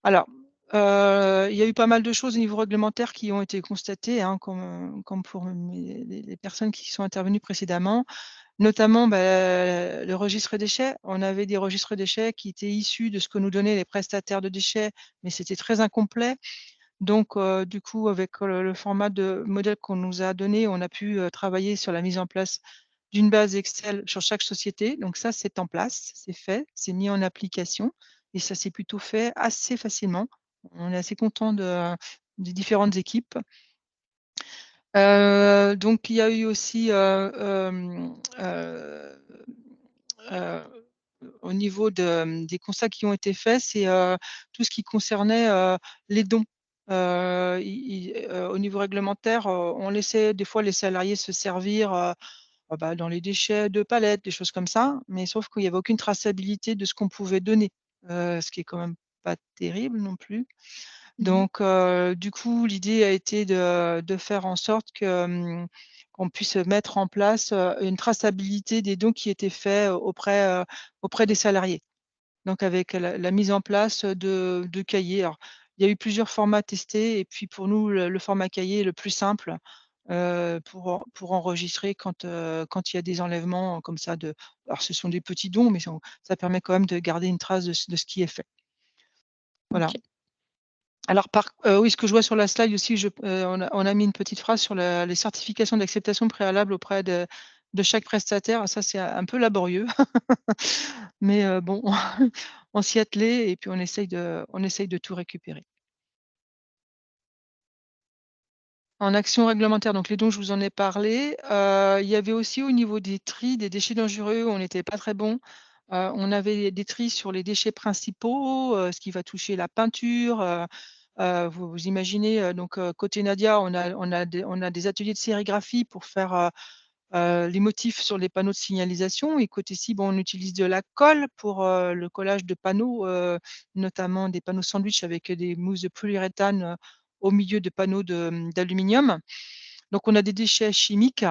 Speaker 5: Alors, il y a eu pas mal de choses au niveau réglementaire qui ont été constatées, hein, comme pour les personnes qui sont intervenues précédemment. Notamment, le registre déchets. On avait des registres déchets qui étaient issus de ce que nous donnaient les prestataires de déchets, mais c'était très incomplet. Donc, du coup, avec le format de modèle qu'on nous a donné, on a pu travailler sur la mise en place d'une base Excel sur chaque société. Donc ça, c'est en place, c'est fait, c'est mis en application, et ça s'est plutôt fait assez facilement. On est assez content des différentes équipes. Donc il y a eu aussi, au niveau des constats qui ont été faits, c'est, tout ce qui concernait, les dons. Au niveau réglementaire, on laissait des fois les salariés se servir, dans les déchets de palettes, des choses comme ça, mais sauf qu'il y avait aucune traçabilité de ce qu'on pouvait donner, ce qui est quand même pas terrible non plus. Donc, du coup, l'idée a été de faire en sorte que, qu'on puisse mettre en place, une traçabilité des dons qui étaient faits auprès des salariés. Donc avec la mise en place de cahiers. Alors, il y a eu plusieurs formats testés, et puis pour nous, le format cahier est le plus simple, pour enregistrer quand il y a des enlèvements comme ça de, alors ce sont des petits dons, mais ça permet quand même de garder une trace de ce qui est fait. Voilà.
Speaker 2: OK.
Speaker 5: Alors oui, ce que je vois sur la slide aussi, on a mis une petite phrase sur les certifications d'acceptation préalable auprès de chaque prestataire. Ça, c'est un peu laborieux, mais bon, on s'y attelait, et puis on essaye de tout récupérer. En action réglementaire, donc les dons, je vous en ai parlé. Il y avait aussi au niveau des tris des déchets dangereux, on n'était pas très bon. On avait des tris sur les déchets principaux, ce qui va toucher la peinture. Vous imaginez, donc côté Nadia, on a des ateliers de sérigraphie pour faire, les motifs sur les panneaux de signalisation, et côté cible, on utilise de la colle pour, le collage de panneaux, notamment des panneaux sandwich avec des mousses de polyuréthane, au milieu de panneaux d'aluminium. Donc on a des déchets chimiques.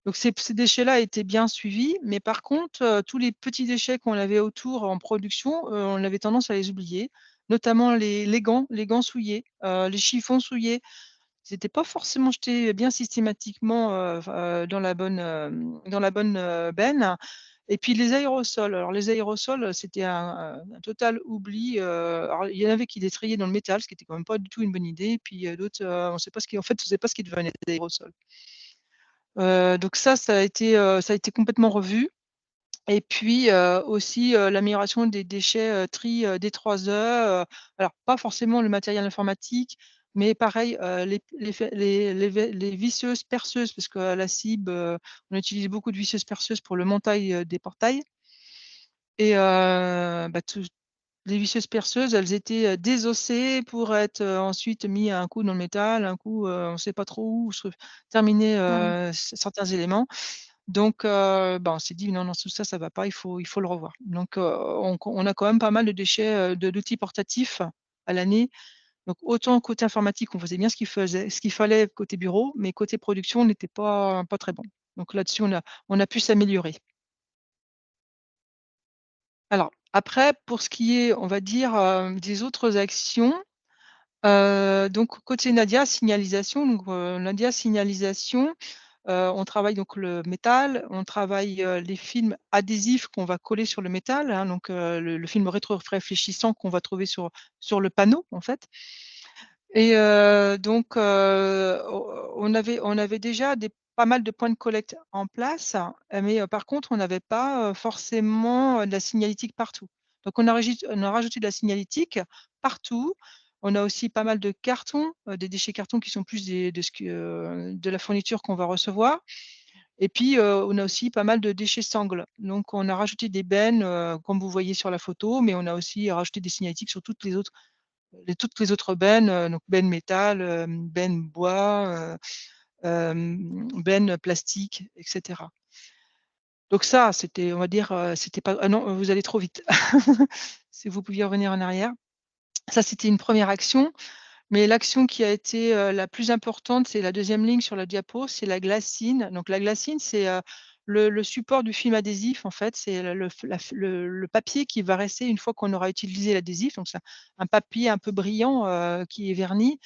Speaker 5: Donc ces déchets-là étaient bien suivis, mais par contre, tous les petits déchets qu'on avait autour en production, on avait tendance à les oublier, notamment les gants souillés, les chiffons souillés. Ils étaient pas forcément jetés bien systématiquement, dans la bonne, benne, et puis les aérosols. Alors les aérosols, c'était un total oubli, alors il y en avait qui les triaient dans le métal, ce qui était quand même pas du tout une bonne idée, et puis, d'autres, on sait pas on sait pas ce qui devenait des aérosols. Donc ça a été complètement revu, et puis, aussi, l'amélioration des déchets, tri, D3E, alors pas forcément le matériel informatique, mais pareil, les visseuses perceuses, parce qu'à la CIB, on utilise beaucoup de visseuses perceuses pour le montail, des portails, et tout les visseuses perceuses, elles étaient, désossées pour être, ensuite mis à un coup dans le métal, un coup, on ne sait pas trop où se terminer, certains éléments. Donc, on s'est dit: «Non, non, tout ça, ça va pas, il faut le revoir». Donc, on a quand même pas mal de déchets, d'outils portatifs à l'année. Donc autant côté informatique, on faisait bien ce qu'il fallait côté bureau, mais côté production, on n'était pas très bon. Donc là-dessus, on a pu s'améliorer. Alors après, pour ce qui est, on va dire, des autres actions, donc côté Nadia signalisation, on travaille donc le métal, on travaille, les films adhésifs qu'on va coller sur le métal, hein, donc le film rétro-réfléchissant qu'on va trouver sur le panneau, en fait, et donc on avait déjà pas mal de points de collecte en place, mais par contre, on n'avait pas, forcément, de la signalétique partout. Donc on a rajouté de la signalétique partout. On a aussi pas mal de cartons, des déchets cartons qui sont plus de ce que, de la fourniture qu'on va recevoir, et puis, on a aussi pas mal de déchets sangles. Donc on a rajouté des bennes, comme vous voyez sur la photo, mais on a aussi rajouté des signalétiques sur toutes les autres bennes, donc bennes métal, bennes bois, bennes plastiques, etc. Donc ça, c'était, on va dire, c'était pas... Ah non, vous allez trop vite. Si vous pouviez revenir en arrière. Ça, c'était une première action. Mais l'action qui a été la plus importante, c'est la deuxième ligne sur la diapo, c'est la glacine. Donc la glacine, c'est le support du film adhésif, en fait. C'est le papier qui va rester une fois qu'on aura utilisé l'adhésif. Donc c'est un papier un peu brillant qui est verni,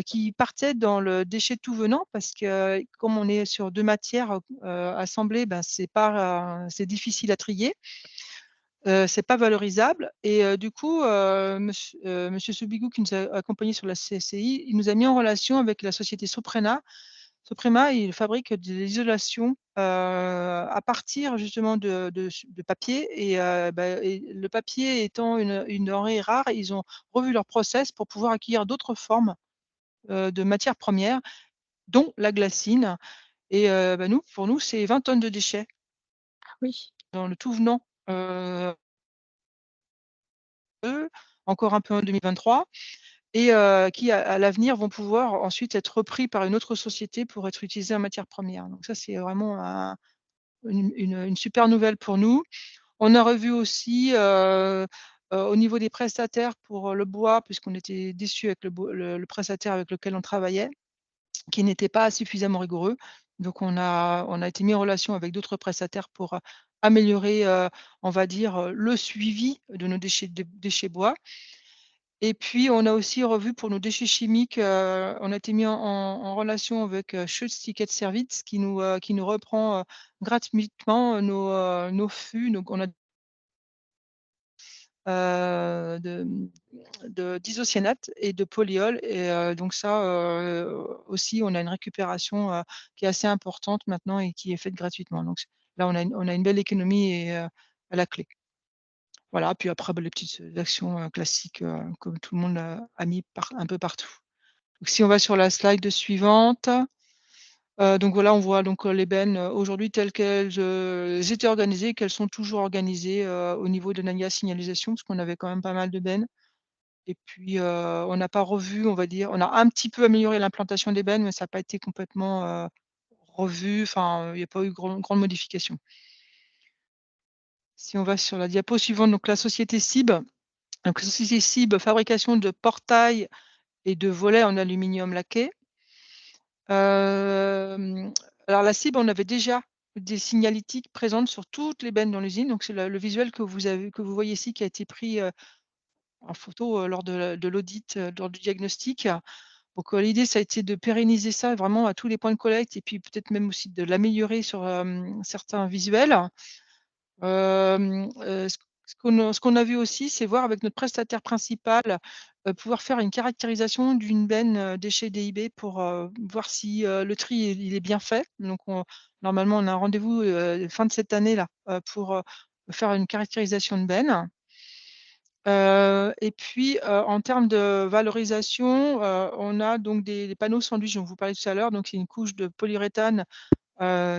Speaker 5: qui partait dans le déchet tout venant, parce que comme on est sur 2 matières assemblées, ben, c'est difficile à trier. C'est pas valorisable et du coup, monsieur Soubigou qui nous a accompagnés sur la CCI, il nous a mis en relation avec la société Soprena. Soprena, il fabrique de l'isolation à partir justement de papier et le papier étant une denrée rare, ils ont revu leur process pour pouvoir acquérir d'autres formes de matières premières, dont la glacine et pour nous, c'est 20 tonnes de déchets
Speaker 2: Oui.
Speaker 5: dans le tout venant, encore un peu en 2023 et qui à l'avenir vont pouvoir ensuite être repris par une autre société pour être utilisés en matière première. Donc ça, c'est vraiment une super nouvelle pour nous. On a revu aussi au niveau des prestataires pour le bois, puisqu'on était déçus avec le prestataire avec lequel on travaillait, qui n'était pas suffisamment rigoureux. Donc on a été mis en relation avec d'autres prestataires pour améliorer, on va dire, le suivi de nos déchets bois. Et puis, on a aussi revu pour nos déchets chimiques, on a été mis en relation avec Schütz Ticket Service qui nous reprend gratuitement nos fûts. Donc, on a d'isocyanate et de polyol. Et donc ça aussi, on a une récupération qui est assez importante maintenant et qui est faite gratuitement. Donc là, on a une belle économie et, à la clé. Voilà, puis après, les petites actions classiques comme tout le monde a mis un peu partout. Donc si on va sur la slide suivante, donc voilà, on voit donc les bennes aujourd'hui telles qu'elles étaient organisées, qu'elles sont toujours organisées au niveau de Nadia Signalisation, parce qu'on avait quand même pas mal de bennes. Et puis on n'a pas revu, on va dire, on a un petit peu amélioré l'implantation des bennes, mais ça n'a pas été complètement revu, enfin, il n'y a pas eu grande modification. Si on va sur la diapo suivante, donc la société CIB. Donc la société CIB, fabrication de portails et de volets en aluminium laqué. Alors la CIB, on avait déjà des signalétiques présentes sur toutes les bennes dans l'usine. Donc c'est le visuel que vous voyez ici qui a été pris en photo lors de l'audit, lors du diagnostic. Donc l'idée, ça a été de pérenniser ça vraiment à tous les points de collecte et puis peut-être même aussi de l'améliorer sur certains visuels. Ce qu'on a vu aussi, c'est voir avec notre prestataire principal, pouvoir faire une caractérisation d'une benne déchets DIB pour voir si le tri il est bien fait. Donc normalement, on a un rendez-vous fin de cette année là pour faire une caractérisation de benne. Et puis en termes de valorisation, on a donc des panneaux sandwich dont vous parliez tout à l'heure. Donc c'est une couche de polyuréthane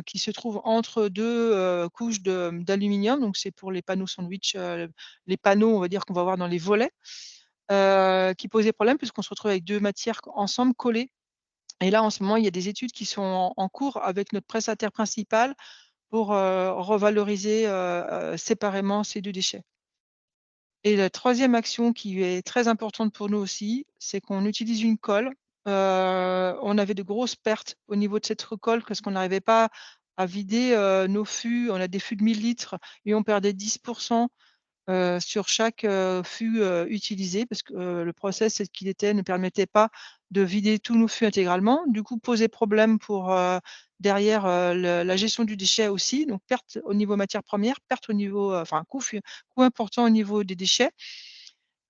Speaker 5: qui se trouve entre 2 couches d'aluminium. Donc c'est pour les panneaux sandwich, les panneaux, on va dire, qu'on va avoir dans les volets, qui posaient problème puisqu'on se retrouve avec 2 matières ensemble collées. Et là, en ce moment, il y a des études qui sont en cours avec notre prestataire principal pour revaloriser séparément ces 2 déchets. Et la 3e action qui est très importante pour nous aussi, c'est qu'on utilise une colle. On avait de grosses pertes au niveau de cette recolle parce qu'on n'arrivait pas à vider nos fûts. On a des fûts de 1000 litres et on perdait 10 sur chaque fût utilisé parce que le process tel qu'il était ne permettait pas de vider tous nos fûts intégralement. Du coup, posait problème pour derrière la gestion du déchet aussi. Donc perte au niveau matières premières, perte au niveau, enfin coût important au niveau des déchets.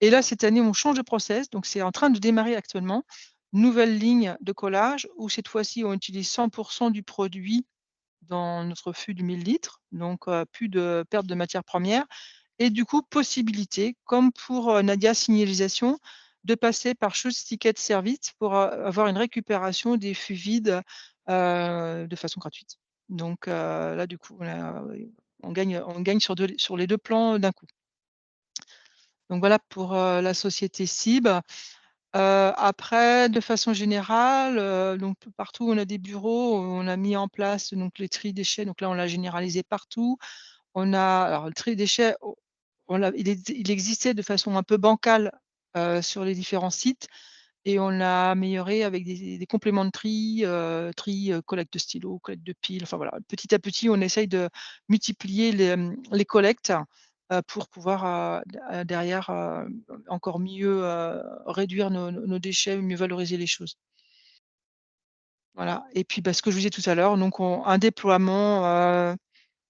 Speaker 5: Et là, cette année, on change de process. Donc c'est en train de démarrer actuellement. Nouvelle ligne de collage où cette fois-ci, on utilise 100 du produit dans notre fût de 1000 litres. Donc plus de perte de matières premières. Et du coup, possibilité, comme pour Nadia Signalisation, de passer par Schütz Ticket Service pour avoir une récupération des fûts vides de façon gratuite. Donc là, du coup, on gagne sur les 2 plans d'un coup. Donc voilà pour la société CIB. Après, de façon générale, donc partout où on a des bureaux, on a mis en place donc les tri déchets. Donc là, on l'a généralisé partout. Alors le tri déchets, il existait de façon un peu bancale sur les différents sites et on l'a amélioré avec des compléments de tri, collecte de stylos, collecte de piles. Enfin voilà, petit à petit, on essaye de multiplier les collectes pour pouvoir derrière encore mieux réduire nos déchets, mieux valoriser les choses. Voilà. Et puis, ce que je vous disais tout à l'heure, donc un déploiement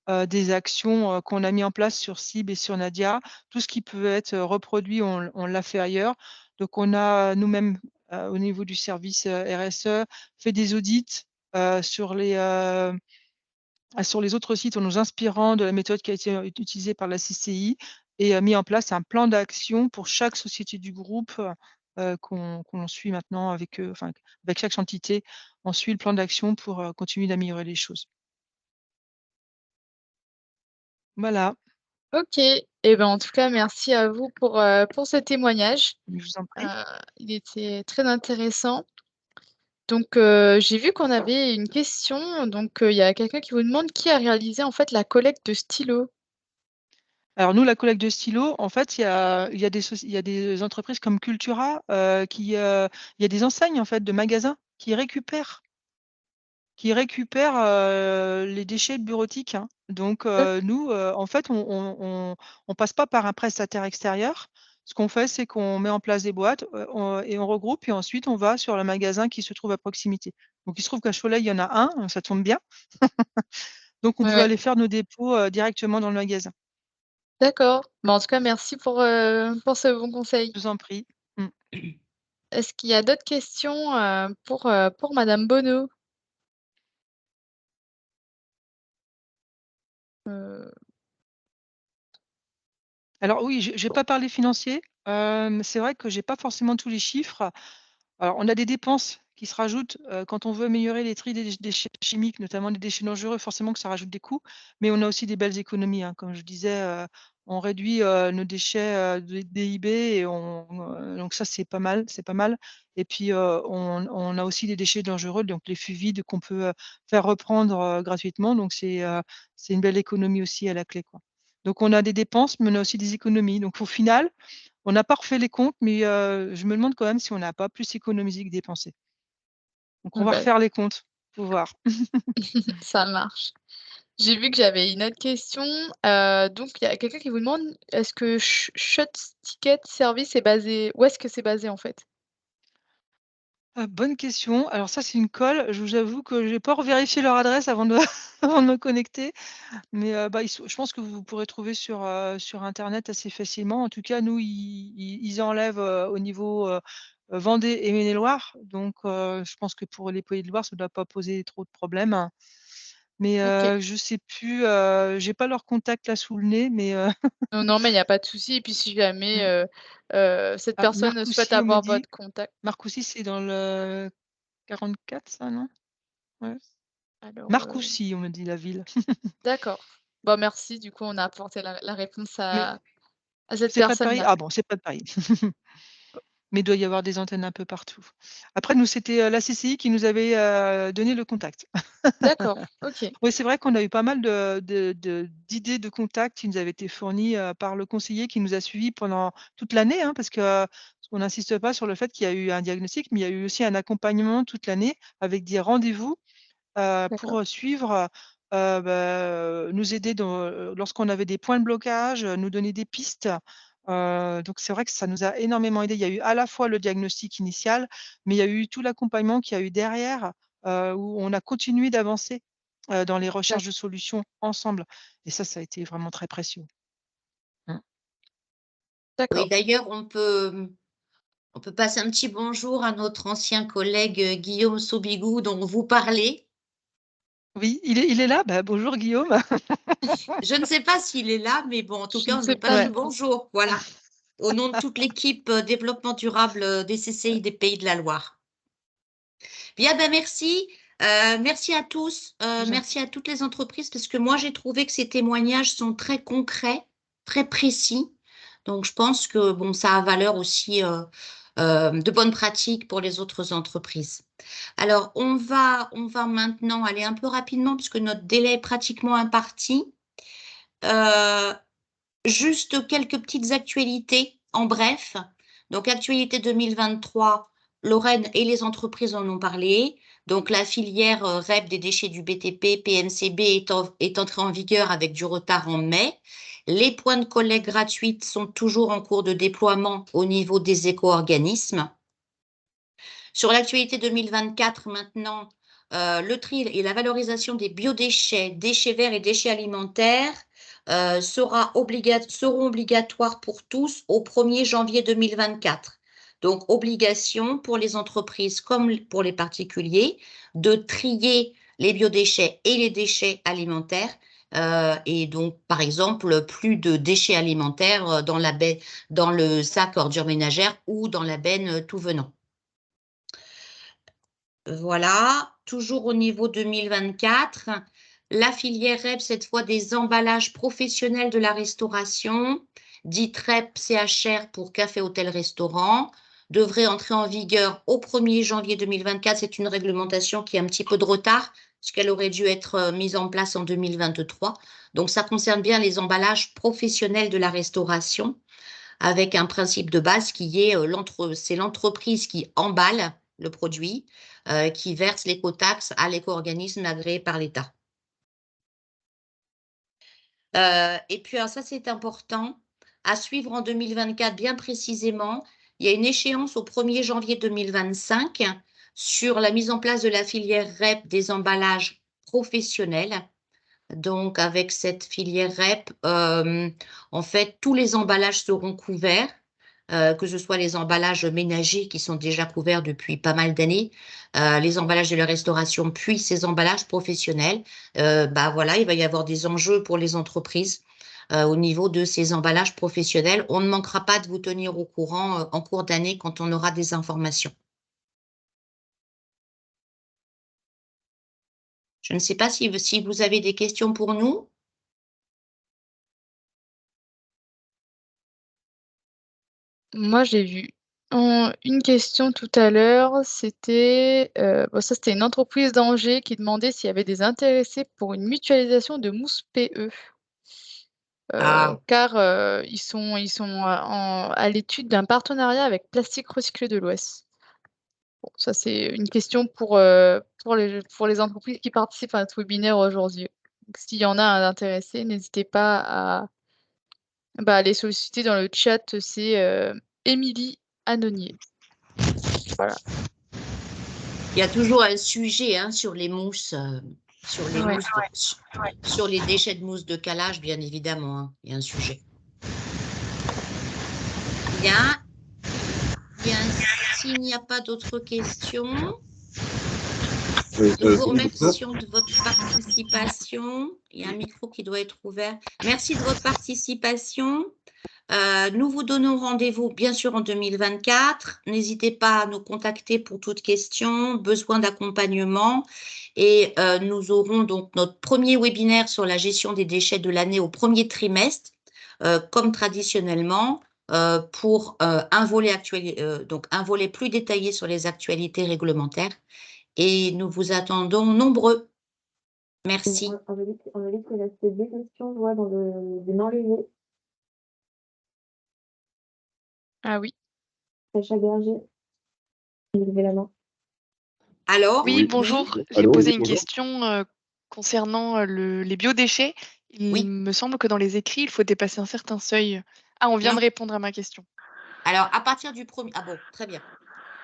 Speaker 5: des actions qu'on a mis en place sur Cible et sur Nadia. Tout ce qui peut être reproduit, on l'a fait ailleurs. Donc, on a nous-mêmes, au niveau du service RSE, fait des audits sur les autres sites en nous inspirant de la méthode qui a été utilisée par la CCI et mis en place un plan d'action pour chaque société du groupe qu'on suit maintenant avec eux, enfin, avec chaque entité, on suit le plan d'action pour continuer d'améliorer les choses. Voilà.
Speaker 2: OK. Et ben, en tout cas, merci à vous pour ce témoignage.
Speaker 5: Je vous en prie.
Speaker 2: Il était très intéressant. Donc, j'ai vu qu'on avait une question. Donc, il y a quelqu'un qui vous demande qui a réalisé, en fait, la collecte de stylos?
Speaker 5: Alors nous, la collecte de stylos, en fait, il y a des entreprises comme Cultura, il y a des enseignes, en fait, de magasins qui récupèrent les déchets bureautiques, hein. Donc nous, en fait, on passe pas par un prestataire extérieur. Ce qu'on fait, c'est qu'on met en place des boîtes, et on regroupe et ensuite on va sur le magasin qui se trouve à proximité. Donc il se trouve qu'à Cholet, il y en a un, ça tombe bien. Donc on
Speaker 2: Ouais,
Speaker 5: peut
Speaker 2: ouais.
Speaker 5: aller faire nos dépôts, directement dans le magasin.
Speaker 2: D'accord. Bah, en tout cas, merci pour ce bon conseil.
Speaker 5: Je vous en prie. Mmh.
Speaker 2: Est-ce qu'il y a d'autres questions pour Madame Bonneau? Heu,
Speaker 5: Alors oui, j'ai pas parlé financier. C'est vrai que j'ai pas forcément tous les chiffres. Alors on a des dépenses qui se rajoutent, quand on veut améliorer les tri des déchets chimiques, notamment des déchets dangereux, forcément que ça rajoute des coûts. Mais on a aussi des belles économies, hein. Comme je disais, on réduit, nos déchets, de DIB et donc ça c'est pas mal, c'est pas mal. Et puis, on a aussi des déchets dangereux, donc les fûts vides qu'on peut, faire reprendre, gratuitement. Donc c'est une belle économie aussi à la clé, quoi. Donc on a des dépenses, mais on a aussi des économies. Donc au final, on n'a pas refait les comptes, mais je me demande quand même si on n'a pas plus économisé que dépensé. Donc on va
Speaker 2: bah,
Speaker 5: refaire les comptes, faut voir.
Speaker 2: ça marche. J'ai vu que j'avais une autre question. Donc il y a quelqu'un qui vous demande, est-ce que Shut Ticket Service est basé où est-ce que c'est basé, en fait?
Speaker 5: Bonne question. Alors ça, c'est une colle. Je vous avoue que j'ai pas revérifié leur adresse avant de avant de me connecter, mais je pense que vous pourrez trouver sur internet assez facilement. En tout cas, nous, ils enlèvent, au niveau, Vendée et Maine-et-Loire, donc je pense que pour les Pays de Loire, ça ne doit pas poser trop de problèmes. Mais
Speaker 2: OK.
Speaker 5: je sais plus, j'ai pas leur contact là sous le nez, mais
Speaker 2: Non, non, mais il y a pas de souci et puis si jamais,
Speaker 5: mmh.
Speaker 2: cette
Speaker 5: Ah,
Speaker 2: personne souhaite
Speaker 5: Marcoussis, on me
Speaker 2: avoir
Speaker 5: dit.
Speaker 2: votre contact,
Speaker 5: Marcoussis, c'est dans le 44 ça, non? Ouais.
Speaker 2: alors,
Speaker 5: Marcoussis, on me dit la ville.
Speaker 2: d'accord. Bah, merci, du coup, on a apporté la réponse
Speaker 5: Mais
Speaker 2: à cette
Speaker 5: c'est pas de Paris?
Speaker 2: personne-là.
Speaker 5: Ah bon, c'est pas de Paris. Mais il doit y avoir des antennes un peu partout. Après nous, c'était, la CCI qui nous avait, donné le contact.
Speaker 2: D'accord, OK,
Speaker 5: Oui, c'est vrai qu'on a eu pas mal d'idées de contacts qui nous avaient été fournies, par le conseiller qui nous a suivis pendant toute l'année, hein, parce qu'on n'insiste pas sur le fait qu'il y a eu un diagnostic, mais il y a eu aussi un accompagnement toute l'année avec des rendez-vous,
Speaker 2: d'accord,
Speaker 5: pour, suivre, nous aider lorsqu'on avait des points de blocage, nous donner des pistes. Donc c'est vrai que ça nous a énormément aidé. Il y a eu à la fois le diagnostic initial, mais il y a eu tout l'accompagnement qu'il y a eu derrière, où on a continué d'avancer, dans les recherches de solutions ensemble et ça a été vraiment très précieux. Mmh.
Speaker 1: Oui,
Speaker 2: d'accord.
Speaker 1: d'ailleurs, on peut passer un petit bonjour à notre ancien collègue, Guillaume Sobigou dont vous parlez.
Speaker 5: Oui, il est là? Bah, bonjour Guillaume.
Speaker 1: Je ne sais pas s'il est là, mais bon, en tout
Speaker 2: Je
Speaker 1: cas,
Speaker 2: ne
Speaker 1: on
Speaker 2: sais
Speaker 1: lui
Speaker 2: pas
Speaker 1: passe
Speaker 5: Ouais.
Speaker 1: le
Speaker 2: non plus.
Speaker 1: bonjour, voilà, au nom de toute l'équipe, développement durable, des CCI des Pays de la Loire. Bien, ben, merci, merci à tous,
Speaker 5: Je vous en
Speaker 1: merci à toutes les entreprises parce que moi, j'ai trouvé que ces témoignages sont très concrets, très précis. Donc je pense que, bon, ça a valeur aussi, de bonnes pratiques pour les autres entreprises. Alors, on va maintenant aller un peu rapidement puisque notre délai est pratiquement imparti. Juste quelques petites actualités en bref. Donc, actualité 2023, Lorraine et les entreprises en ont parlé. Donc, la filière REP des déchets du BTP, PNCB, est entrée en vigueur avec du retard en mai. Les points de collecte gratuites sont toujours en cours de déploiement au niveau des éco-organismes. Sur l'actualité 2024 maintenant, le tri et la valorisation des biodéchets, déchets verts et déchets alimentaires seront obligatoires pour tous au 1er janvier 2024. Donc, obligation pour les entreprises comme pour les particuliers de trier les biodéchets et les déchets alimentaires. Et donc, par exemple, plus de déchets alimentaires dans le sac ordures ménagères ou dans la benne tout venant. Voilà, toujours au niveau 2024, la filière REP, cette fois des emballages professionnels de la restauration, dite REP CHR pour café, hôtel, restaurant, devrait entrer en vigueur au 1er janvier 2024. C'est une réglementation qui a un petit peu de retard, puisqu'elle aurait dû être mise en place en 2023. Donc, ça concerne bien les emballages professionnels de la restauration, avec un principe de base qui est c'est l'entreprise qui emballe le produit, qui verse l'écotaxe à l'éco-organisme agréé par l'État. Et puis, alors ça, c'est important, à suivre en 2024 bien précisément. Il y a une échéance au 1er janvier 2025 sur la mise en place de la filière REP des emballages professionnels. Donc, avec cette filière REP, en fait, tous les emballages seront couverts, que ce soit les emballages ménagers qui sont déjà couverts depuis pas mal d'années, les emballages de la restauration, puis ces emballages professionnels. Voilà, il va y avoir des enjeux pour les entreprises au niveau de ces emballages professionnels. On ne manquera pas de vous tenir au courant en cours d'année quand on aura des informations. Je ne sais pas si vous avez des questions pour nous.
Speaker 2: Moi, j'ai vu une question tout à l'heure, c'était c'était une entreprise d'Angers qui demandait s'il y avait des intéressés pour une mutualisation de mousse PE. Car ils sont à l'étude d'un partenariat avec Plastique Recyclé de l'Ouest. Bon, ça, c'est une question pour les entreprises qui participent à notre webinaire aujourd'hui. Donc, s'il y en a un intéressé, n'hésitez pas à les solliciter dans le chat. C'est Émilie Anonier. Voilà.
Speaker 1: Il y a toujours un sujet sur les mousses, sur les déchets de mousse de calage, bien évidemment. Il y a un sujet. Bien. S'il n'y a pas d'autres questions, nous vous remercions de votre participation. Il y a un micro qui doit être ouvert. Merci de votre participation. Nous vous donnons rendez-vous, bien sûr, en 2024. N'hésitez pas à nous contacter pour toute question, besoin d'accompagnement. Et nous aurons donc notre premier webinaire sur la gestion des déchets de l'année au premier trimestre, comme traditionnellement, pour un volet plus détaillé sur les actualités réglementaires. Et nous vous attendons nombreux. Merci.
Speaker 6: On a dit qu'il restait deux questions, je vois, dans des non levées.
Speaker 2: Ah oui.
Speaker 6: Sacha Berger, vous levez la main.
Speaker 1: Alors,
Speaker 7: oui, bonjour. J'ai posé une question concernant les biodéchets. Il me semble que dans les écrits, il faut dépasser un certain seuil. Ah, on vient de répondre à ma question.
Speaker 1: Alors, à partir du 1er... Ah bon, très bien.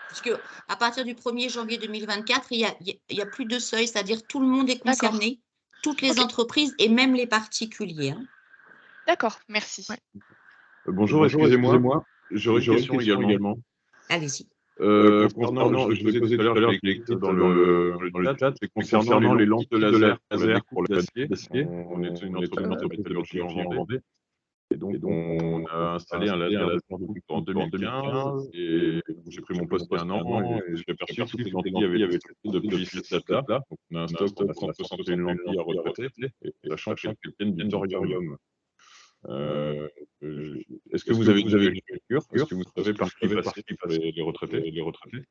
Speaker 1: Puisque à partir du 1er janvier 2024, il y a plus de seuil, c'est-à-dire tout le monde est concerné, toutes les entreprises et même les particuliers.
Speaker 7: D'accord, merci.
Speaker 8: Ouais. Bonjour, excusez-moi. J'aurais une question également.
Speaker 1: Allez-y.
Speaker 8: Concernant, je vous ai posé tout à l'heure, je l'ai écrit dans le chat, c'est concernant les lampes de laser pour la d'acier. On est une entreprise de Vendée. Et donc, on a installé un laser en 2015 et j'ai pris mon poste il y a un an et j'ai aperçu que toutes les lentilles avaient été depuis cette date-là. Donc, on a un stock de 161 lentilles à retraiter, et sachant qu'elles viennent du thorium. Est-ce que vous avez une culture? Est-ce que vous savez par qui passent les retraités?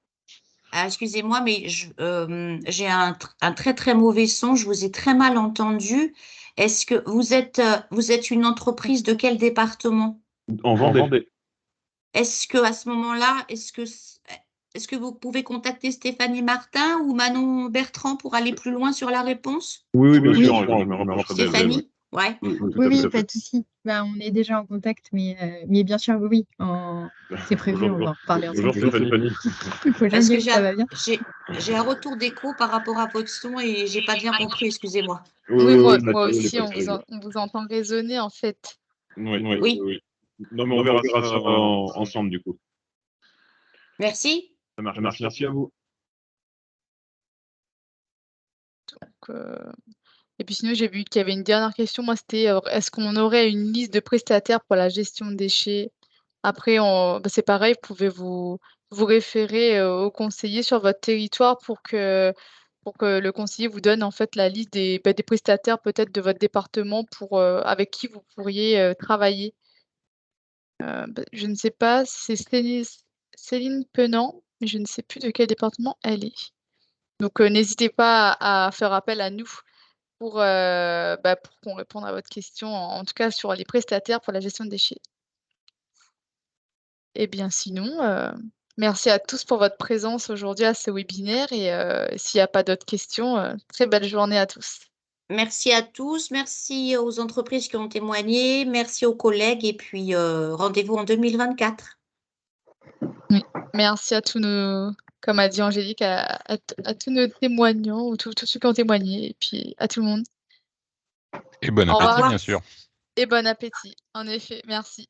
Speaker 1: Ah, excusez-moi, mais j'ai un très très mauvais son. Je vous ai très mal entendu. Est-ce que vous êtes une entreprise de quel département?
Speaker 8: En Vendée.
Speaker 1: Est-ce que à ce moment-là, est-ce que vous pouvez contacter Stéphanie Martin ou Manon Bertrand pour aller plus loin sur la réponse?
Speaker 8: Oui, bien sûr, je me rapprocherai d'elle.
Speaker 1: Stéphanie? Ouais.
Speaker 6: Oui, pas de souci. Bah, on est déjà en contact, mais bien sûr, oui. C'est prévu, on va en reparler ensemble.
Speaker 8: Bonjour Stéphanie.
Speaker 1: Parce que j'ai un retour d'écho par rapport à votre son et j'ai pas bien compris, excusez-moi.
Speaker 2: Oui, moi aussi, on vous entend résonner en fait.
Speaker 8: Oui. Non, mais on verra ça ensemble du coup.
Speaker 1: Merci.
Speaker 8: Ça marche. Merci à vous.
Speaker 2: Donc, et puis sinon, j'ai vu qu'il y avait une dernière question. Moi, c'était est-ce qu'on aurait une liste de prestataires pour la gestion de déchets? Après, c'est pareil, vous pouvez vous référer au conseiller sur votre territoire pour que le conseiller vous donne en fait la liste des prestataires peut-être de votre département avec qui vous pourriez travailler. Je ne sais pas, c'est Céline Penant, mais je ne sais plus de quel département elle est. Donc n'hésitez pas à faire appel à nous pour qu'on réponde à votre question, en tout cas sur les prestataires pour la gestion de déchets. Eh bien sinon, merci à tous pour votre présence aujourd'hui à ce webinaire et s'il n'y a pas d'autres questions, très belle journée à tous.
Speaker 1: Merci à tous, merci aux entreprises qui ont témoigné, merci aux collègues et puis rendez-vous en 2024.
Speaker 2: Oui, merci à tous comme a dit Angélique, à tous nos témoignants ou tous ceux qui ont témoigné et puis à tout le monde.
Speaker 4: Et bon appétit, bien sûr.
Speaker 2: Et bon appétit, en effet, merci.